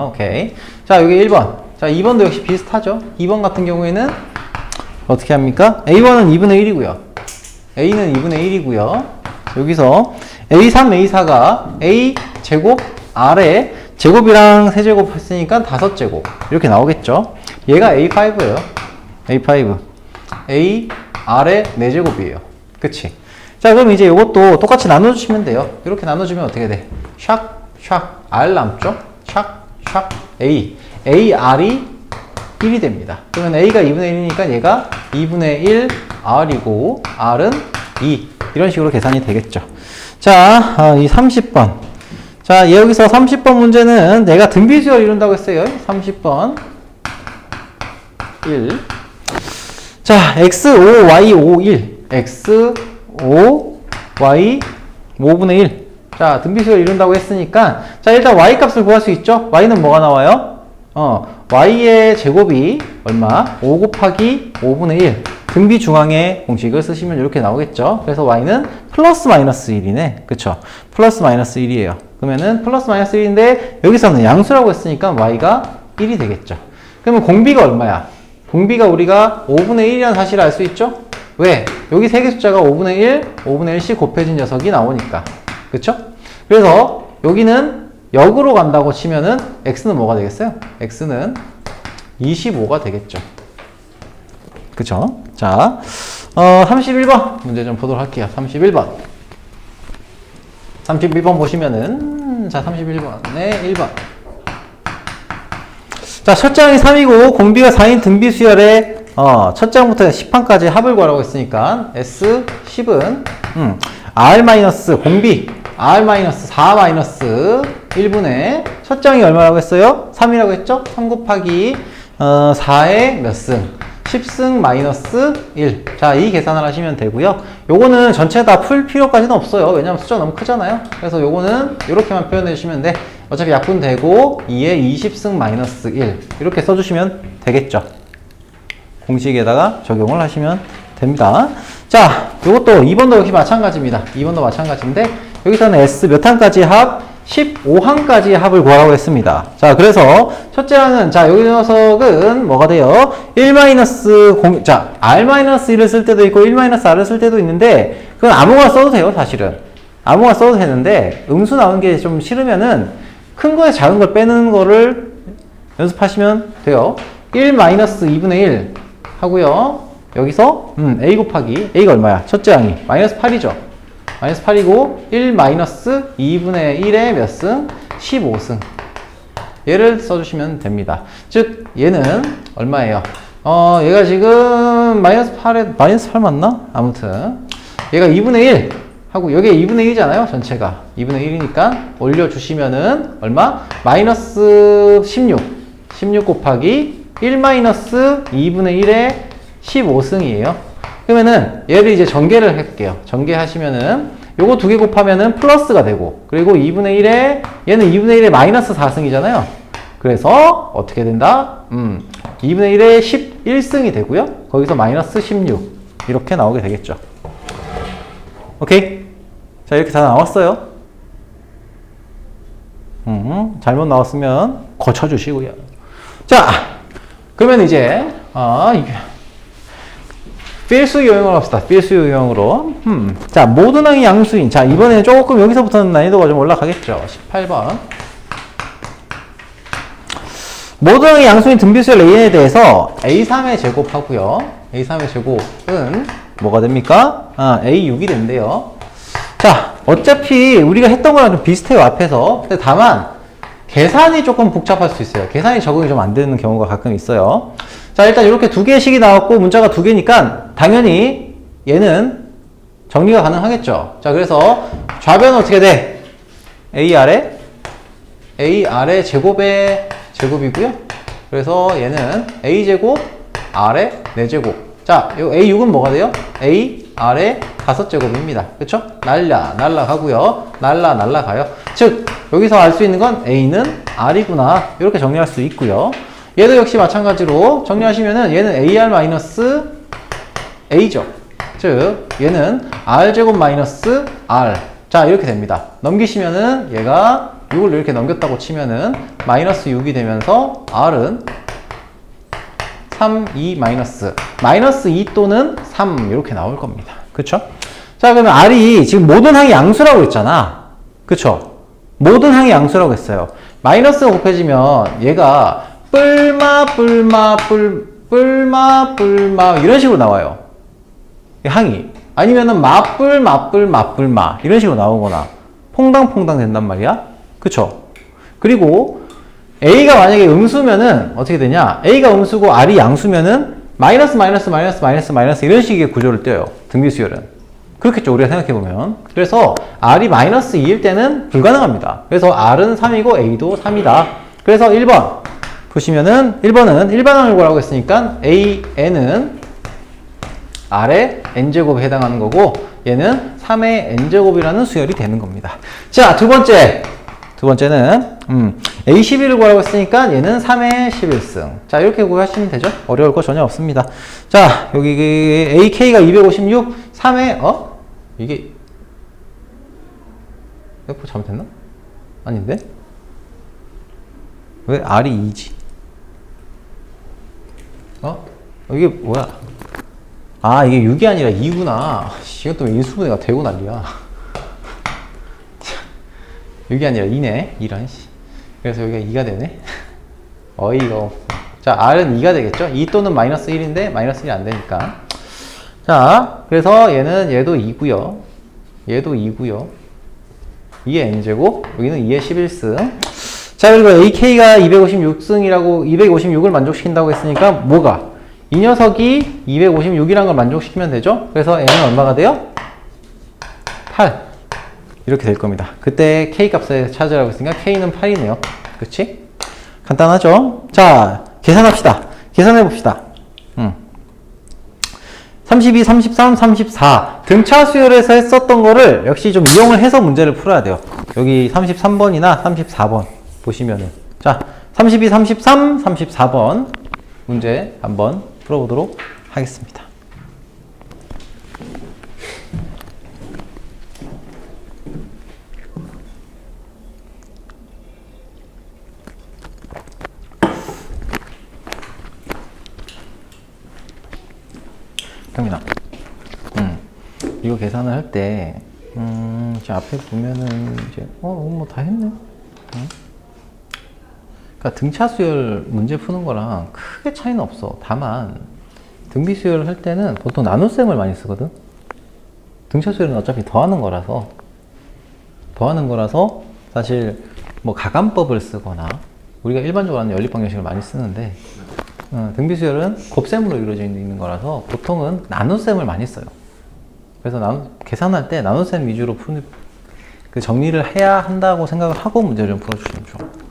오케이. 자, 여기 1번. 자, 2번도 역시 비슷하죠. 2번 같은 경우에는 어떻게 합니까? A1은 2분의 1이고요. A는 2분의 1이고요. 여기서 A3, A4가 A 제곱 R에 제곱이랑 세제곱 했으니까 5제곱. 이렇게 나오겠죠. 얘가 A5예요. A5. A, R의 4제곱이에요. 그치? 자, 그럼 이제 이것도 똑같이 나눠주시면 돼요. 이렇게 나눠주면 어떻게 돼? 샥, 샥, R 남죠? 샥, 샥, A. A, R이 1이 됩니다. 그러면 A가 2분의 1이니까 얘가 2분의 1 R이고, R은 2. 이런 식으로 계산이 되겠죠. 자, 이 30번. 자, 여기서 30번 문제는 내가 등비수열 이룬다고 했어요. 30번. 1. 자, x5, y5, 1. x5, y 5분의 1. 자, 등비수열 이룬다고 했으니까, 자, 일단 y 값을 구할 수 있죠? y는 뭐가 나와요? y의 제곱이 얼마? 5 곱하기 5분의 1. 등비 중앙의 공식을 쓰시면 이렇게 나오겠죠? 그래서 y는 플러스 마이너스 1이네. 그쵸? 플러스 마이너스 1이에요. 그러면은 플러스 마이너스 1인데, 여기서는 양수라고 했으니까 y가 1이 되겠죠. 그러면 공비가 얼마야? 공비가 우리가 5분의 1이라는 사실을 알 수 있죠? 왜? 여기 세 개 숫자가 5분의 1, 5분의 1씩 곱해진 녀석이 나오니까. 그쵸? 그래서 여기는 역으로 간다고 치면은 x는 뭐가 되겠어요? x는 25가 되겠죠. 그쵸? 자, 31번 문제 좀 보도록 할게요. 31번. 31번 보시면은, 자, 31번에 1번. 자, 첫 장이 3이고, 공비가 4인 등비 수열에, 첫 장부터 10판까지 합을 구하라고 했으니까, S 10은, 공비, R-4 1분의, 첫 장이 얼마라고 했어요? 3이라고 했죠? 3 곱하기, 4의 몇 승? 10승 마이너스 1. 자, 이 계산을 하시면 되고요. 요거는 전체 다 풀 필요까지는 없어요. 왜냐면 숫자 너무 크잖아요. 그래서 요거는 이렇게만 표현해 주시면 돼. 어차피 약분되고 2에 20승 마이너스 1. 이렇게 써주시면 되겠죠. 공식에다가 적용을 하시면 됩니다. 자, 요것도 2번도 역시 마찬가지입니다. 2번도 마찬가지인데 여기서는 S 몇 항까지 합? 15항까지 합을 구하라고 했습니다. 자, 그래서 첫째 항은, 자, 여기 녀석은 뭐가 돼요? 1-0, 자, R-1을 쓸 때도 있고 1-R을 쓸 때도 있는데 그건 아무거나 써도 돼요, 사실은. 아무거나 써도 되는데 음수 나오는 게 좀 싫으면은 큰 거에 작은 걸 빼는 거를 연습하시면 돼요. 1-2분의 1 하고요. 여기서 A 곱하기 A가 얼마야? 첫째 항이 마이너스 8이죠. 마이너스 8이고 1-2분의 1의 몇 승? 15승. 얘를 써주시면 됩니다. 즉 얘는 얼마예요? 얘가 지금 마이너스 8 맞나? 아무튼 얘가 2분의 1 하고 여기에 2분의 1이잖아요. 전체가 2분의 1이니까 올려주시면은 얼마? 마이너스 16 곱하기 1-2분의 1의 15승이에요. 그러면은 얘를 이제 전개를 할게요. 전개하시면은 요거 두 개 곱하면은 플러스가 되고 그리고 2분의 1에 얘는 2분의 1에 마이너스 4승이잖아요. 그래서 어떻게 된다? 2분의 1에 11승이 되고요. 거기서 마이너스 16 이렇게 나오게 되겠죠. 오케이? 자, 이렇게 다 나왔어요. 잘못 나왔으면 고쳐주시고요. 자, 그러면 이제 필수 요형으로 합시다. 필수 요형으로. 자, 모든 항이 양수인. 자, 이번에는 조금 여기서부터는 난이도가 좀 올라가겠죠. 18번. 모든 항이 양수인 등비수열 A에 대해서 A3의 제곱하고요. A3의 제곱은 뭐가 됩니까? A6이 된대요. 자, 어차피 우리가 했던 거랑 좀 비슷해요, 앞에서. 근데 다만 계산이 조금 복잡할 수 있어요. 계산이 적응이 좀 안 되는 경우가 가끔 있어요. 자, 일단 이렇게 두 개의 식이 나왔고 문자가 두 개니까 당연히 얘는 정리가 가능하겠죠. 자, 그래서 좌변은 어떻게 돼? AR의 제곱의 제곱이고요. 그래서 얘는 A제곱, R의 4제곱. 자, 요 A6은 뭐가 돼요? R의 5제곱입니다. 그쵸? 날라가고요. 날라가요. 즉, 여기서 알 수 있는 건 A는 R이구나. 이렇게 정리할 수 있고요. 얘도 역시 마찬가지로 정리하시면은 얘는 AR-A죠. 즉, 얘는 R제곱 마이너스 R. 자, 이렇게 됩니다. 넘기시면은 얘가 6을 이렇게 넘겼다고 치면은 마이너스 6이 되면서 R은 3, 2 마이너스 2 또는 3 이렇게 나올 겁니다. 그쵸? 자, 그러면 R이 지금 모든 항이 양수라고 했잖아. 그쵸? 모든 항이 양수라고 했어요. 마이너스가 곱해지면 얘가 뿔마 이런 식으로 나와요. 항이. 아니면은 마뿔 이런 식으로 나오거나 퐁당퐁당 된단 말이야. 그쵸? 그리고 A가 만약에 음수면은 어떻게 되냐? A가 음수고 R이 양수면은 마이너스 이런 식의 구조를 떼요. 등비수열은. 그렇겠죠, 우리가 생각해보면. 그래서 R이 마이너스 2일 때는 불가능합니다. 그래서 R은 3이고 A도 3이다. 그래서 1번 보시면은 1번은 일반항을 구하라고 했으니까 AN은 R의 N제곱에 해당하는 거고 얘는 3의 N제곱이라는 수열이 되는 겁니다. 자, 두 번째는 A11을 구하라고 했으니까 얘는 3의 11승. 자, 이렇게 구하시면 되죠. 어려울 거 전혀 없습니다. 자, 여기 AK가 256, 3의 이게 F 잘못했나? 아닌데? 왜 R이 2지? 이게 뭐야? 이게 6이 아니라 2구나. 이것 때문에 인수분해가 되고 난리야. 6이 아니라 2네. 이런 씨. 그래서 여기가 2가 되네. 어이가 없어. 자, R은 2가 되겠죠? 2 또는 마이너스 1인데 마이너스 1이 안 되니까. 자, 그래서 얘도 2고요. 얘도 2고요. 2의 n제곱, 여기는 2의 11승. 자, 그리고 AK가 256승이라고 256을 만족시킨다고 했으니까 뭐가? 이 녀석이 256이라는 걸 만족시키면 되죠? 그래서 n은 얼마가 돼요? 8. 이렇게 될 겁니다. 그때 K 값을 찾으라고 했으니까 K는 8이네요. 그치? 간단하죠? 자, 계산합시다. 계산해 봅시다. 32, 33, 34 등차 수열에서 했었던 거를 역시 좀 이용을 해서 문제를 풀어야 돼요. 여기 33번이나 34번 보시면은 자, 32, 33, 34번 문제 한번 풀어보도록 하겠습니다. 형민아, 이거 계산을 할 때, 이제 앞에 보면은, 이제, 뭐 다 했네. 그러니까 등차 수열 문제 푸는 거랑 크게 차이는 없어. 다만, 등비 수열을 할 때는 보통 나눗셈을 많이 쓰거든? 등차 수열은 어차피 더하는 거라서, 사실, 뭐, 가감법을 쓰거나, 우리가 일반적으로 하는 연립 방정식을 많이 쓰는데, 등비 수열은 곱셈으로 이루어져 있는 거라서 보통은 나눗셈을 많이 써요. 그래서 계산할 때 나눗셈 위주로 그 정리를 해야 한다고 생각을 하고 문제를 좀 풀어주시면 좋아요.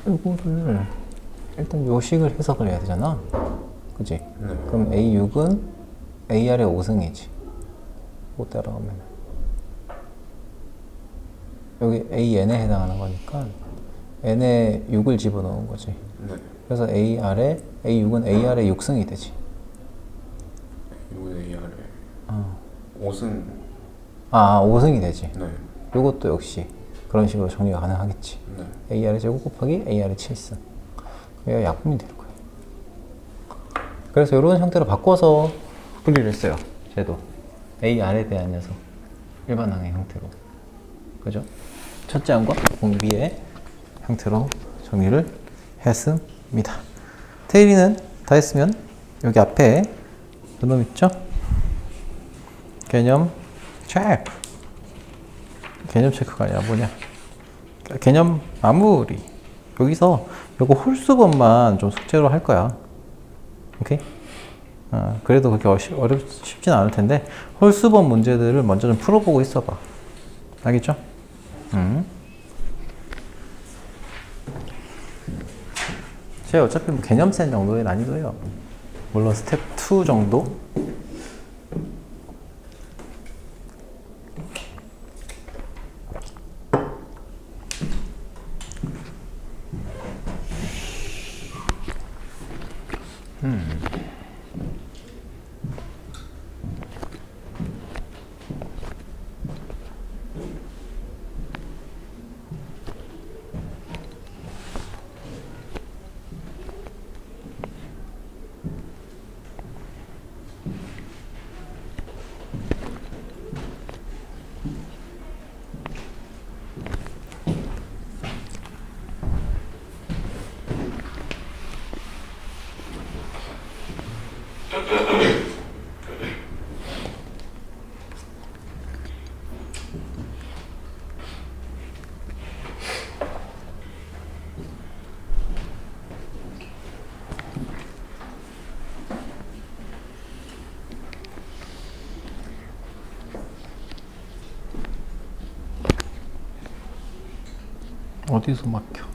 이거를 일단 요식을 해석을 해야 되잖아. 그치? 네. 그럼 A6은 AR의 5승이지. 뭐 따라가면 여기 AN에 해당하는 거니까 N에 6을 집어넣은 거지. 네. 그래서 A6은 AR의 6승이 되지. 6은 AR의 5승. 5승이 되지. 네. 요것도 역시 그런 식으로 정리가 가능하겠지. 네. AR의 제곱 곱하기 AR의 7승. 그게 약분이 될 거예요. 그래서 이런 형태로 바꿔서 분리를 했어요. 쟤도. AR에 대한 녀석. 일반항의 형태로. 그죠? 첫째 항과 공비의 형태로 정리를 했습니다. 테일이는 다 했으면 여기 앞에 그놈 있죠? 개념 체크. 개념 체크가 아니라 뭐냐? 개념 마무리. 여기서 요거 홀수번만 좀 숙제로 할 거야. 오케이? 그래도 그렇게 쉽진 않을 텐데 홀수번 문제들을 먼저 좀 풀어보고 있어봐. 알겠죠? 제 어차피 뭐 개념센 정도의 난이도예요. 물론 스텝 2 정도? 어디서 막혀?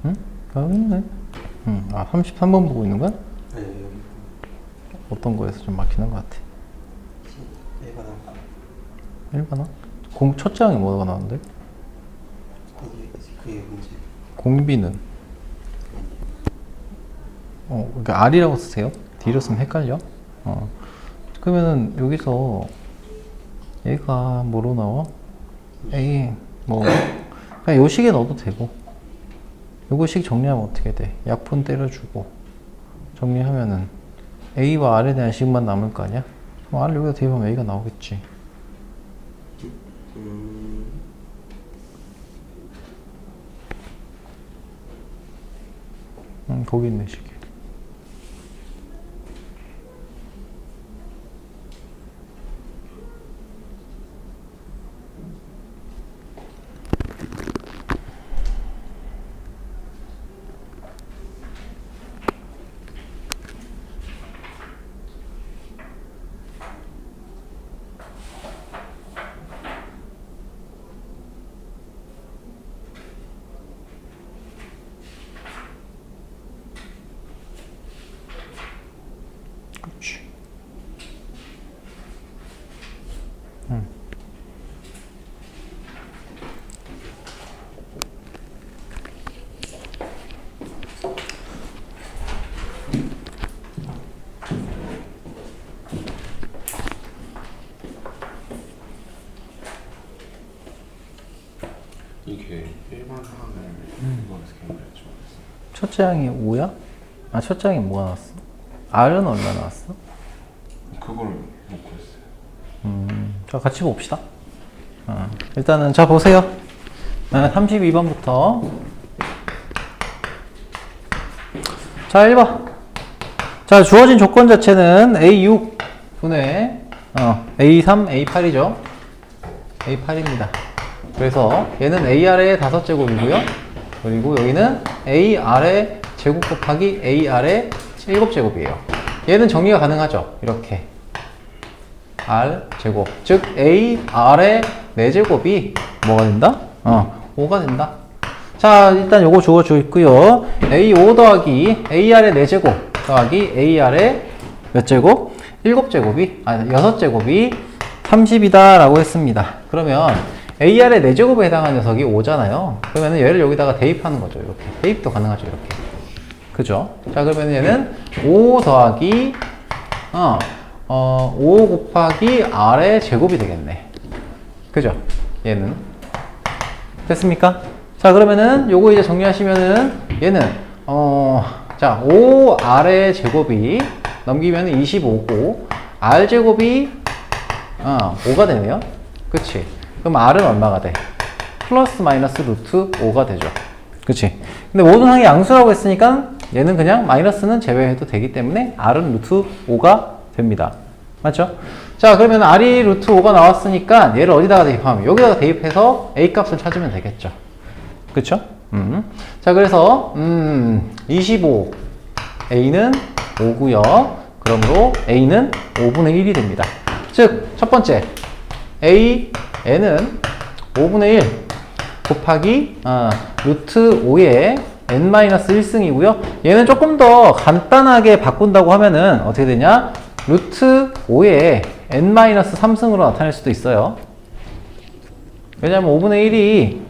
응? 여기 있네. 응. 아, 33번 보고 있는 거야? 네, 여기 어떤 거에서 좀 막히는 것 같아? 일반화. 첫 장에 뭐가 나오는데? 그게 문제. 공비는? 그러니까 R이라고 쓰세요? D로 쓰면 헷갈려? 그러면은 여기서 얘가 뭐로 나와? A 그냥 요 식에 넣어도 되고 요거 식 정리하면 어떻게 돼? 약분 때려주고 정리하면은 A와 R에 대한 식만 남을 거 아니야? 그럼 R을 여기다 대입하면 A가 나오겠지. 거기 있네 식이. 그렇지. 이게 일반 항을 어떻게 말했죠? 첫째 항이 5야? 아, 첫째 항이 뭐가 나왔어? R은 얼마 나왔어? 그걸 못 구했어요. 자, 같이 봅시다. 일단은, 자, 보세요. 32번부터. 자, 1번. 자, 주어진 조건 자체는 A6 분의, A3, A8이죠. A8입니다. 그래서 얘는 AR의 5제곱이고요. 그리고 여기는 AR의 제곱 곱하기 AR의 7제곱이에요. 얘는 정리가 가능하죠. 이렇게. R 제곱. 즉, AR의 4제곱이 뭐가 된다? 5가 된다. 자, 일단 요거 주어져 있고요. A5 더하기 AR의 4제곱 더하기 AR의 몇 제곱? 7제곱이, 6제곱이 30이다 라고 했습니다. 그러면 AR의 4제곱에 해당하는 녀석이 5잖아요. 그러면 얘를 여기다가 대입하는 거죠. 이렇게. 대입도 가능하죠. 이렇게. 그죠? 자, 그러면 얘는 5 더하기, 5 곱하기 R의 제곱이 되겠네. 그죠? 얘는. 됐습니까? 자, 그러면은 요거 이제 정리하시면은 얘는, 자, 5R의 제곱이 넘기면 25고, R제곱이, 5가 되네요. 그치? 그럼 R은 얼마가 돼? 플러스 마이너스 루트 5가 되죠. 그치? 근데 모든 항이 양수라고 했으니까 얘는 그냥 마이너스는 제외해도 되기 때문에 R은 루트 5가 됩니다. 맞죠? 자, 그러면 R이 루트 5가 나왔으니까 얘를 어디다가 대입하면? 여기다가 대입해서 A 값을 찾으면 되겠죠. 그쵸? 자, 그래서 25 A는 5고요. 그러므로 A는 5분의 1이 됩니다. 즉, 첫 번째 A는 5분의 1 곱하기 루트 5의 n-1승이고요. 얘는 조금 더 간단하게 바꾼다고 하면은 어떻게 되냐? 루트 5의 n-3승으로 나타낼 수도 있어요. 왜냐면 5분의 1이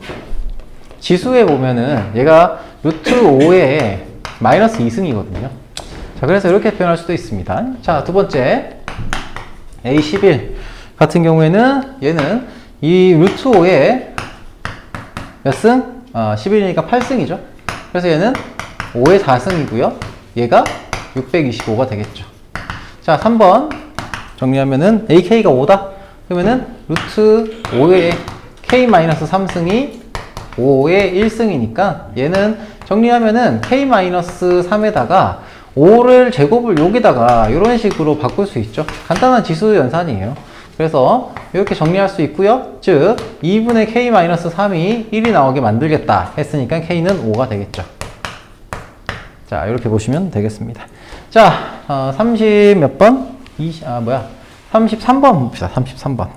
지수에 보면은 얘가 루트 5의 마이너스 2승이거든요. 자, 그래서 이렇게 표현할 수도 있습니다. 자, 두 번째 A11 같은 경우에는 얘는 이 루트 5의 몇 승? 11이니까 8승이죠. 그래서 얘는 5의 4승이고요. 얘가 625가 되겠죠. 자, 3번 정리하면은 AK가 5다. 그러면은 루트 5의 K-3승이 5의 1승이니까 얘는 정리하면은 K-3에다가 5를 제곱을 여기다가 이런 식으로 바꿀 수 있죠. 간단한 지수 연산이에요. 그래서 이렇게 정리할 수 있고요. 즉 2분의 K-3이 1이 나오게 만들겠다 했으니까 K는 5가 되겠죠. 자, 이렇게 보시면 되겠습니다. 자, 30 몇 번? 33번 봅시다. 33번.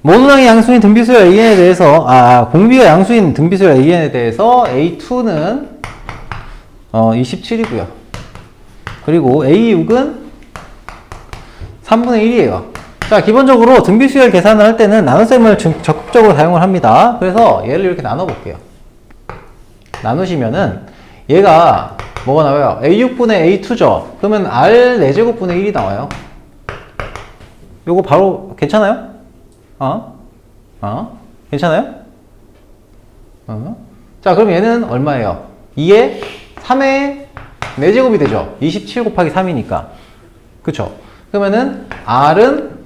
모노항의 양수인 등비수열 AN에 대해서, 공비가 양수인 등비수열 AN에 대해서 A2는 27이고요. 그리고 A6은 3분의 1이에요. 자, 기본적으로 등비수열 계산을 할 때는 나눗셈을 적극적으로 사용을 합니다. 그래서 얘를 이렇게 나눠볼게요. 나누시면은 얘가 뭐가 나와요? A6분의 A2죠? 그러면 R 4제곱분의 1이 나와요. 요거 바로 괜찮아요? 괜찮아요? 자, 그럼 얘는 얼마예요? 2에 3의 4제곱이 되죠? 27 곱하기 3이니까. 그쵸? 그러면은 R은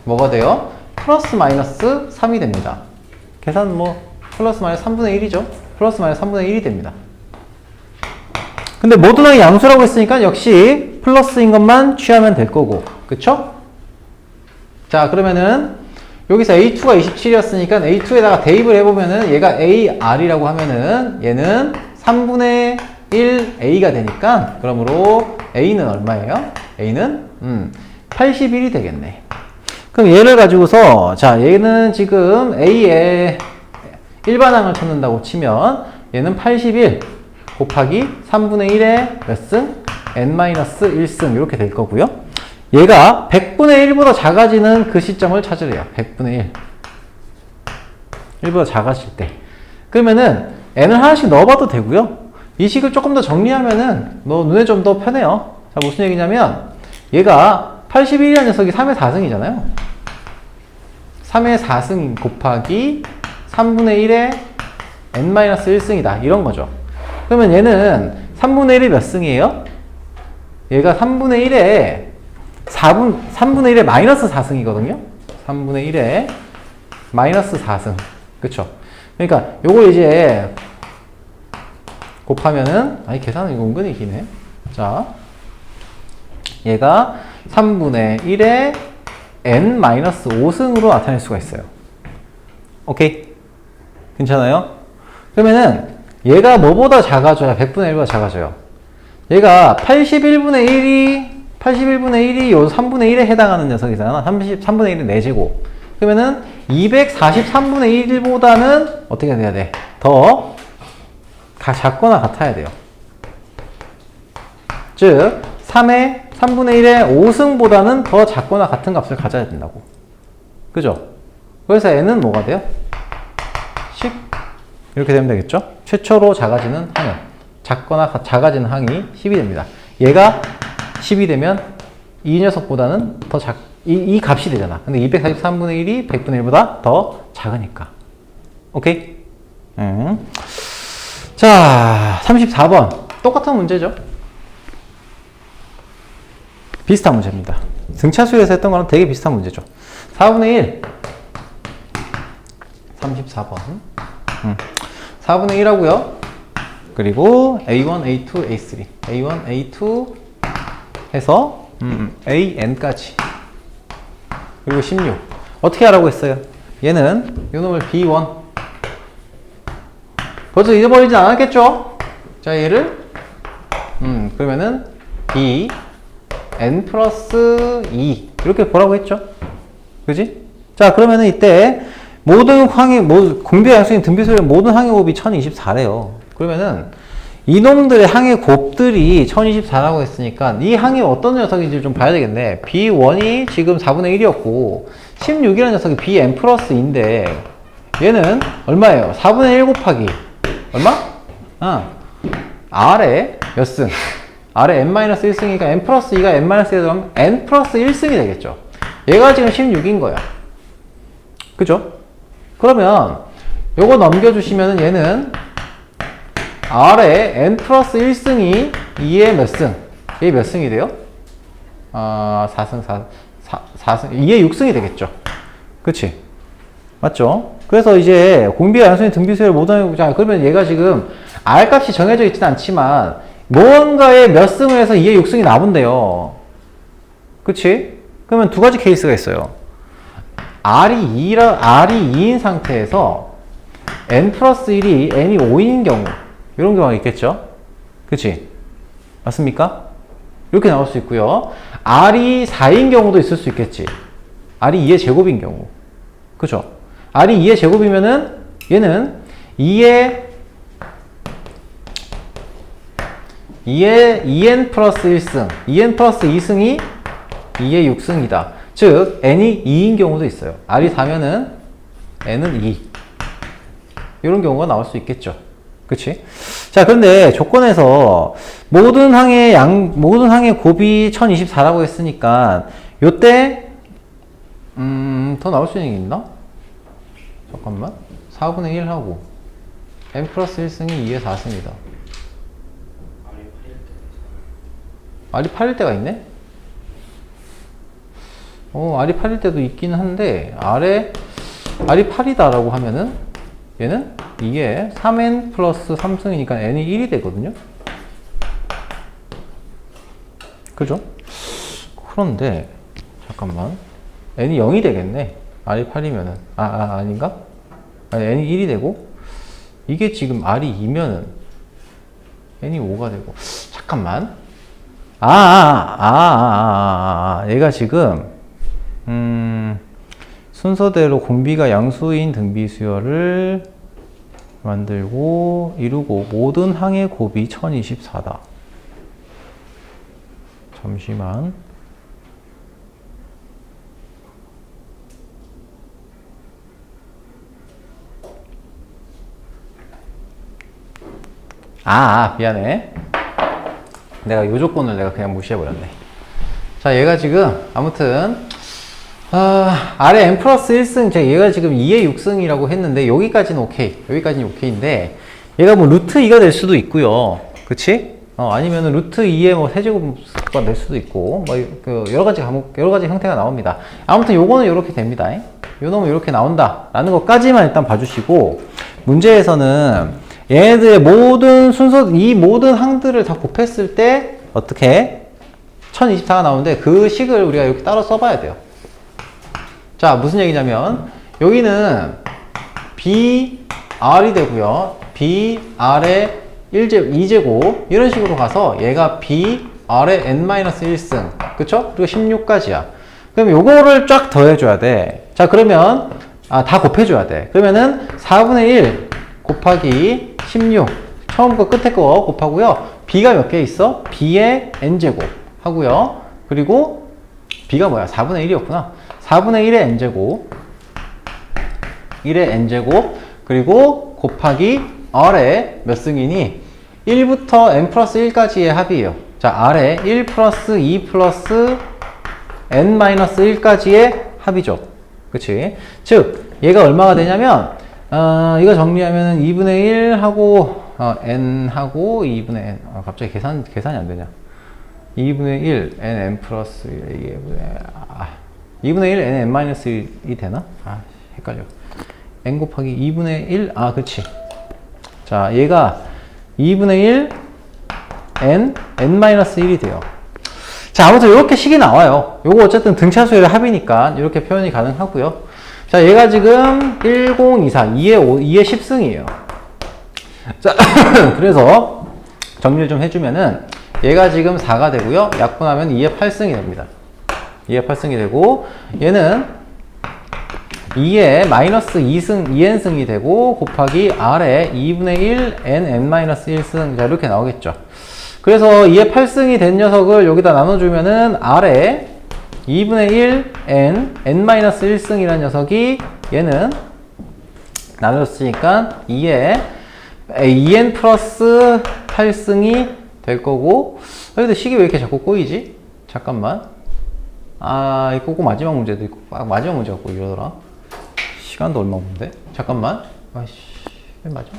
뭐가 돼요? 플러스 마이너스 3이 됩니다. 계산 플러스 마이너스 3분의 1이죠? 플러스 마이너스 3분의 1이 됩니다. 근데 모두당이 양수라고 했으니까 역시 플러스인 것만 취하면 될 거고. 그쵸? 자, 그러면은 여기서 A2가 27이었으니까 A2에다가 대입을 해보면은 얘가 AR이라고 하면은 얘는 3분의 1 A가 되니까 그러므로 A는 얼마예요? A는 81이 되겠네. 그럼 얘를 가지고서 자, 얘는 지금 A의 일반항을 찾는다고 치면 얘는 81 곱하기 3분의 1의 몇 승? n-1승 이렇게 될 거고요. 얘가 100분의 1보다 작아지는 그 시점을 찾으래요. 100분의 1. 1보다 작아질 때. 그러면은 n을 하나씩 넣어봐도 되고요. 이 식을 조금 더 정리하면은 눈에 좀 더 편해요. 자, 무슨 얘기냐면 얘가 81이라는 녀석이 3의 4승이잖아요. 3의 4승 곱하기 3분의 1의 n-1승이다. 이런 거죠. 그러면 얘는 3분의 1이 몇 승이에요? 얘가 3분의 1에 3분의 1에 마이너스 4승이거든요? 3분의 1에 마이너스 4승. 그쵸? 그러니까 요걸 이제 곱하면은, 계산은 이거 은근히 기네. 자, 얘가 3분의 1에 n-5승으로 나타낼 수가 있어요. 오케이? 괜찮아요? 그러면은 얘가 뭐보다 작아져야 100분의 1보다 작아져요. 얘가 81분의 1이 요 3분의 1에 해당하는 녀석이잖아. 3분의 1은 4제곱. 그러면은 243분의 1보다는 어떻게 돼야 돼? 더 작거나 같아야 돼요. 즉 3분의 1의 5승보다는 더 작거나 같은 값을 가져야 된다고. 그죠? 그래서 n은 뭐가 돼요? 10 이렇게 되면 되겠죠? 최초로 작아지는 항은 작아지는 항이 10이 됩니다. 얘가 10이 되면 이 녀석보다는 더 이 값이 되잖아. 근데 243분의 1이 100분의 1보다 더 작으니까. 오케이? 자, 34번. 똑같은 문제죠? 비슷한 문제입니다. 등차수에서 했던 거랑 되게 비슷한 문제죠. 4분의 1. 34번. 4분의 1 하고요. 그리고 A1, A2, A3. A1, A2 해서 AN까지. 그리고 16. 어떻게 하라고 했어요? 얘는 요놈을 B1. 벌써 잊어버리진 않았겠죠? 자, 얘를 그러면은 B N 플러스 2 이렇게 보라고 했죠? 그지? 자, 그러면은 이때 모든 공비와 양수인 등비수의 모든 항의 곱이 1024래요. 그러면은 이놈들의 항의 곱들이 1024라고 했으니까 이 항이 어떤 녀석인지 좀 봐야 되겠네. B1이 지금 4분의 1이었고 16이라는 녀석이 Bn 플러스 2인데 얘는 얼마예요? 4분의 1 곱하기 얼마? R에 몇 승? R에 n-1승이니까 n 플러스 2가 n-1에 들어가면 n 플러스 1승이 되겠죠. 얘가 지금 16인 거야. 그죠? 그러면 요거 넘겨주시면은 얘는 R에 n 플러스 1승이 2에 몇 승? 얘 몇 승이 돼요? 4승, 2에 6승이 되겠죠. 그치? 맞죠? 그래서 이제 공비와 양수인 등비수열 모든, 자, 그러면 얘가 지금 R 값이 정해져 있진 않지만 무언가의 몇 승을 해서 2에 6승이 나온대요. 그치? 그러면 두 가지 케이스가 있어요. R이 2인 상태에서 N 플러스 1이 N이 5인 경우 이런 경우가 있겠죠? 그치? 맞습니까? 이렇게 나올 수 있고요. R이 4인 경우도 있을 수 있겠지. R이 2의 제곱인 경우. 그죠? R이 2의 제곱이면은 얘는 2의 2n 플러스 1승, 2n 플러스 2승이 2의 6승이다. 즉, n이 2인 경우도 있어요. R이 4면은 n은 2. 이런 경우가 나올 수 있겠죠. 그치? 자, 그런데 조건에서 모든 항의 곱이 1024라고 했으니까, 요때, 더 나올 수 있는 게 있나? 잠깐만. 4분의 1 하고, n 플러스 1승이 2의 4승이다. R이 8일 때가 있네? R이 8일 때도 있긴 한데, R이 8이다라고 하면은, 얘는 이게 3n 플러스 3승이니까 n이 1이 되거든요? 그죠? 그런데, 잠깐만. n이 0이 되겠네. R이 8이면은. 아닌가? 아니, n이 1이 되고, 이게 지금 R이 2면은, n이 5가 되고. 잠깐만. 얘가 지금, 순서대로 공비가 양수인 등비수열을 만들고 이루고 모든 항의 곱이 1024다. 잠시만. 미안해. 내가 요 조건을 내가 그냥 무시해버렸네. 자, 얘가 지금 아무튼 R에 n 플러스 1승, 얘가 지금 2의 6승이라고 했는데 여기까지는 오케이. 여기까지는 오케이인데 얘가 뭐 루트 2가 될 수도 있고요. 그치? 아니면은 루트 2의 뭐 세제곱가 될 수도 있고 뭐 여러 가지 형태가 나옵니다. 아무튼 요거는 요렇게 됩니다. 요 놈은 요렇게 나온다 라는 것까지만 일단 봐주시고, 문제에서는 얘네들의 모든 이 모든 항들을 다 곱했을 때 어떻게 1024가 나오는데 그 식을 우리가 이렇게 따로 써봐야 돼요. 자, 무슨 얘기냐면 여기는 BR이 되고요. BR의 2제곱 이런 식으로 가서 얘가 BR의 n-1승, 그쵸? 그리고 16까지야. 그럼 요거를 쫙 더해줘야 돼. 자, 그러면 다 곱해줘야 돼. 그러면은 4분의 1 곱하기 16, 처음 거 끝에 거 곱하고요. B가 몇 개 있어? B의 n제곱 하고요. 그리고 B가 뭐야? 4분의 1이었구나. 4분의 1의 n제곱, 1의 n제곱, 그리고 곱하기 R의 몇 승이니? 1부터 n 플러스 1까지의 합이에요. 자, R의 1 플러스 2 플러스 n 마이너스 1까지의 합이죠. 그치? 즉, 얘가 얼마가 되냐면, 이거 정리하면 2분의 1 하고, n 하고, 2분의 n. 갑자기 계산이 안 되냐? 2분의 1, n 플러스 1, 2분의 1, n 마이너스 1이 되나? 헷갈려. n 곱하기 2분의 1, 아, 그치. 자, 얘가 2분의 1, n-1이 돼요. 자, 아무튼 이렇게 식이 나와요. 요거 어쨌든 등차수의 합이니까 이렇게 표현이 가능하고요. 자, 얘가 지금 1024, 2의 10승이에요. 자, 그래서 정리를 좀 해주면은 얘가 지금 4가 되고요. 약분하면 2의 8승이 됩니다. 2의 8승이 되고 얘는 2의 마이너스 2n승이 되고 곱하기 R의 2분의 1 n-1승. 자, 이렇게 나오겠죠. 그래서 2의 8승이 된 녀석을 여기다 나눠주면은 R의 2분의 1 n-1승이라는 녀석이 얘는 나눠졌으니까 2n 플러스 8승이 될 거고. 근데 식이 왜 이렇게 자꾸 꼬이지? 잠깐만. 아, 이거 꼭 마지막 문제도 있고, 마지막 문제가 꼭 이러더라. 시간도 얼마 없는데? 잠깐만. 아이씨, 왜 맞아?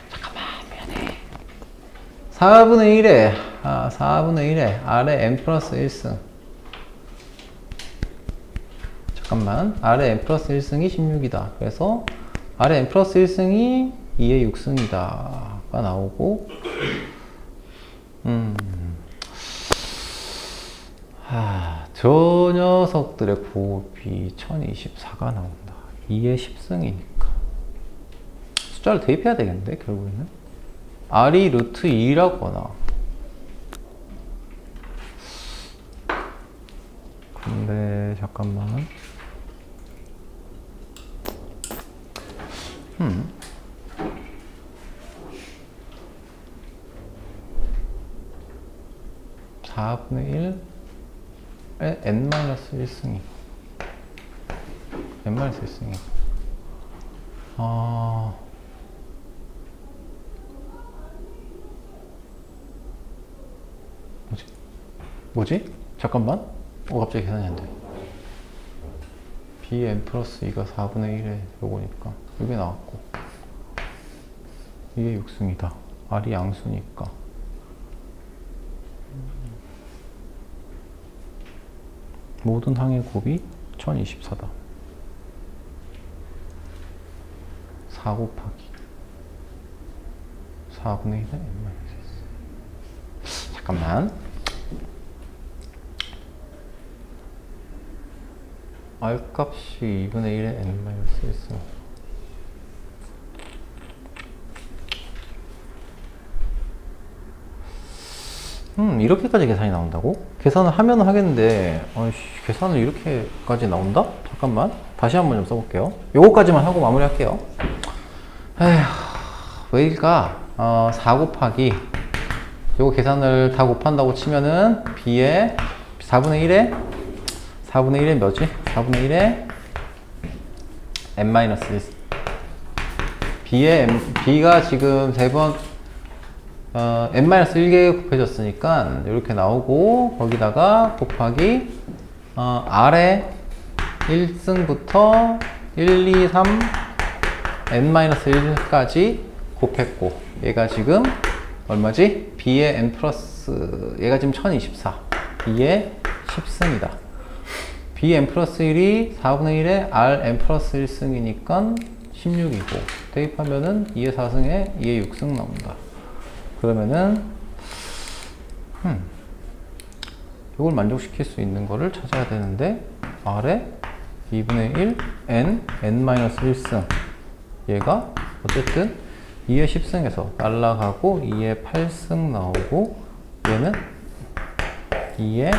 잠깐만, 미안해. 4분의 1에, 4분의 1에 R의 n 플러스 1승. 잠깐만. R의 n 플러스 1승이 16이다. 그래서 R의 n 플러스 1승이 2의 6승이다가 나오고, 저 녀석들의 곱이 1024가 나온다. 2의 10승이니까. 숫자를 대입해야 되겠는데, 결국에는. R이 루트 2라거나. 근데, 잠깐만. 4분의 1에 n-1승이 n-1승이 뭐지? 잠깐만. 갑자기 계산이 안 돼. bn 플러스 2가 4분의 1에 요거니까 이게 나왔고 이게 6승이다. r이 양수니까 모든 항의 곱이 1024다. 4 곱하기 4분의 1은 n-1. 잠깐만. R값이 2분의 1에 n-1승. 이렇게까지 계산이 나온다고? 계산을 하면 하겠는데, 계산을 이렇게까지 나온다? 잠깐만. 다시 한번 좀 써볼게요. 요거까지만 하고 마무리 할게요. 왜일까? 4 곱하기, 요거 계산을 다 곱한다고 치면은, b의 4분의 1에 뭐지? 4분의 1에 n-1. b가 지금 3번, n-1개 곱해졌으니까 이렇게 나오고 거기다가 곱하기 R의 1승부터 1, 2, 3 n-1까지 곱했고 얘가 지금 얼마지? b의 n 플러스 얘가 지금 1024 b의 10승이다. b n 플러스 1이 4분의 1에 r n 플러스 1승이니까 16이고 대입하면은 2의 4승에 2의 6승 나온다. 그러면은 이걸 만족시킬 수 있는 거를 찾아야 되는데 R의 2분의 1 n-1승 얘가 어쨌든 2의 10승에서 날라가고 2의 8승 나오고 얘는 2의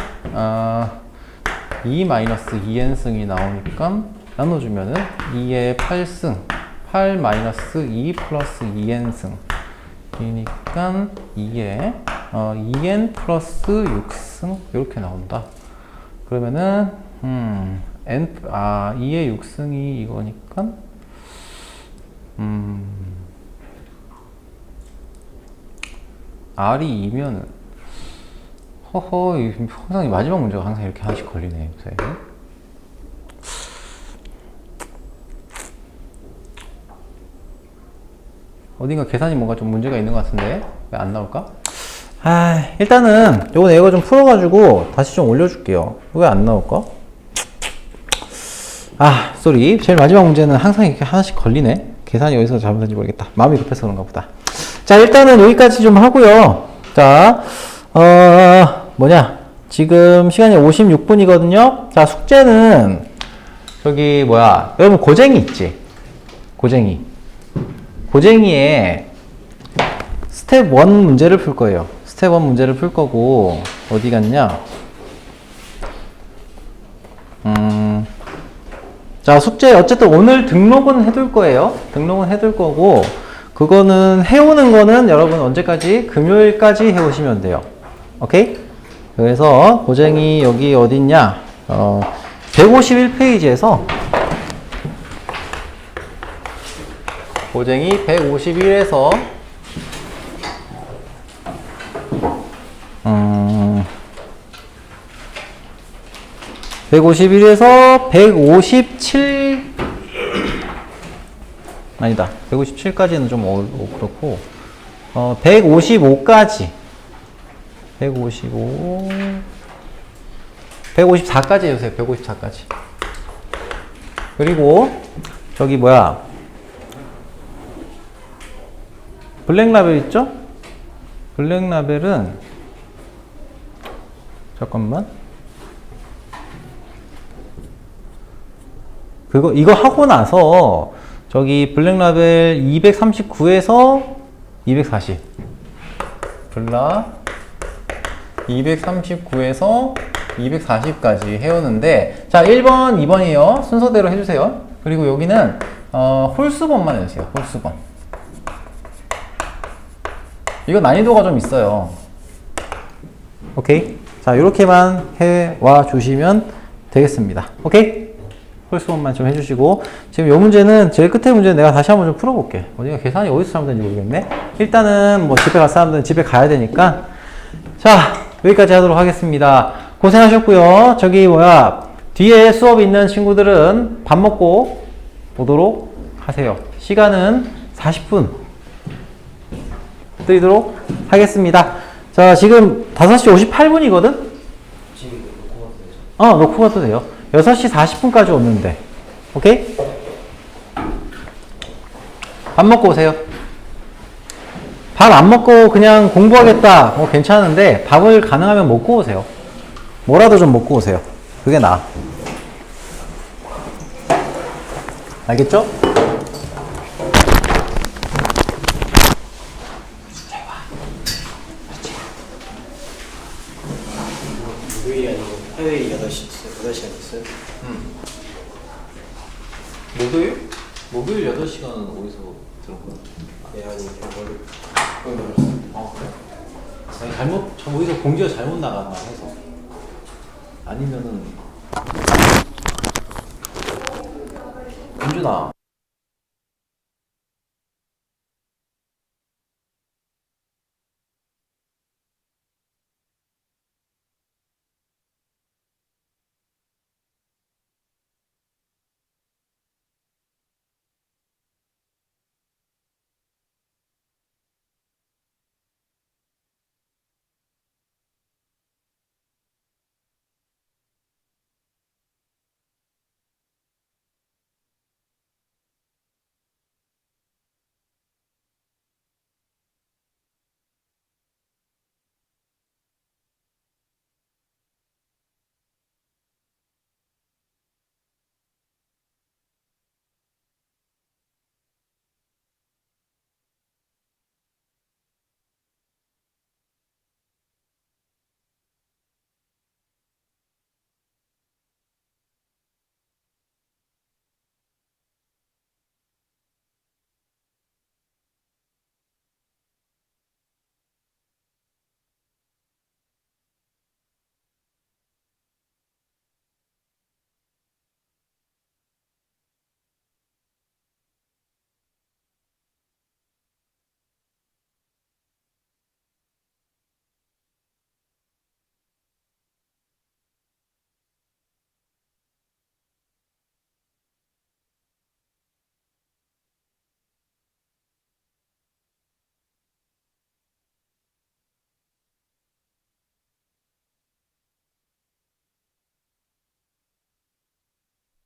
2-2n승이 나오니까 나눠주면은 2의 8승 8-2 플러스 2n승 이니까 2에 2n 플러스 6승 이렇게 나온다. 그러면은 2의 6승이 이거니까 R이 2면은 항상 마지막 문제가 항상 이렇게 하나씩 걸리네 요새. 어딘가 계산이 뭔가 좀 문제가 있는 것 같은데 왜 안 나올까? 일단은 요거 내가 좀 풀어가지고 다시 좀 올려줄게요. 왜 안 나올까? 쏘리. 제일 마지막 문제는 항상 이렇게 하나씩 걸리네. 계산이 어디서 잘못된지 모르겠다. 마음이 급해서 그런가 보다. 자, 일단은 여기까지 좀 하고요. 자, 뭐냐. 지금 시간이 56분이거든요. 자, 숙제는 저기 뭐야. 여러분 고쟁이 있지? 고쟁이. 고쟁이에 스텝 1 문제를 풀 거예요. 스텝 1 문제를 풀 거고 어디 갔냐? 자, 숙제 어쨌든 오늘 등록은 해둘 거예요. 등록은 해둘 거고 그거는 해오는 거는 여러분 언제까지? 금요일까지 해오시면 돼요. 오케이? 그래서 고쟁이 여기 어딨냐? 151페이지에서 고쟁이 151에서 151에서 157 아니다. 157까지는 좀 그렇고 155까지 154까지 해주세요. 154까지. 그리고 저기 뭐야 블랙라벨 있죠? 블랙라벨은 잠깐만 이거 하고 나서 저기 블랙라벨 239에서 240 블라 239에서 240까지 해오는데 자 1번 2번이에요. 순서대로 해주세요. 그리고 여기는 홀수번만 해주세요. 홀수번. 이거 난이도가 좀 있어요. 오케이. 자 이렇게만 해와 주시면 되겠습니다. 오케이. 홀수번만 좀 해주시고 지금 요 문제는 제일 끝에 문제는 내가 다시 한번 좀 풀어볼게. 어디가 계산이 어디서 잘못된지 모르겠네. 일단은 뭐 집에 갈 사람들은 집에 가야 되니까 자 여기까지 하도록 하겠습니다. 고생하셨고요. 저기 뭐야 뒤에 수업 있는 친구들은 밥 먹고 오도록 하세요. 시간은 40분 드리도록 하겠습니다. 자 지금 5시 58분이거든? 지금 놓고 가도 되죠? 놓고 가도 돼요. 6시 40분까지 오는데 오케이? 밥 먹고 오세요. 밥 안 먹고 그냥 공부하겠다 뭐 괜찮은데 밥을 가능하면 먹고 오세요. 뭐라도 좀 먹고 오세요. 그게 나아. 알겠죠? 목요일이 아니고 화요일 8시 있어요? 8시간 있어요? 목요일? 목요일 8시간은 어디서 들은 거야? 네, 아니 그래? 아니, 어디서 공지가 잘못 나갔나 해서. 아니면은. 은준아.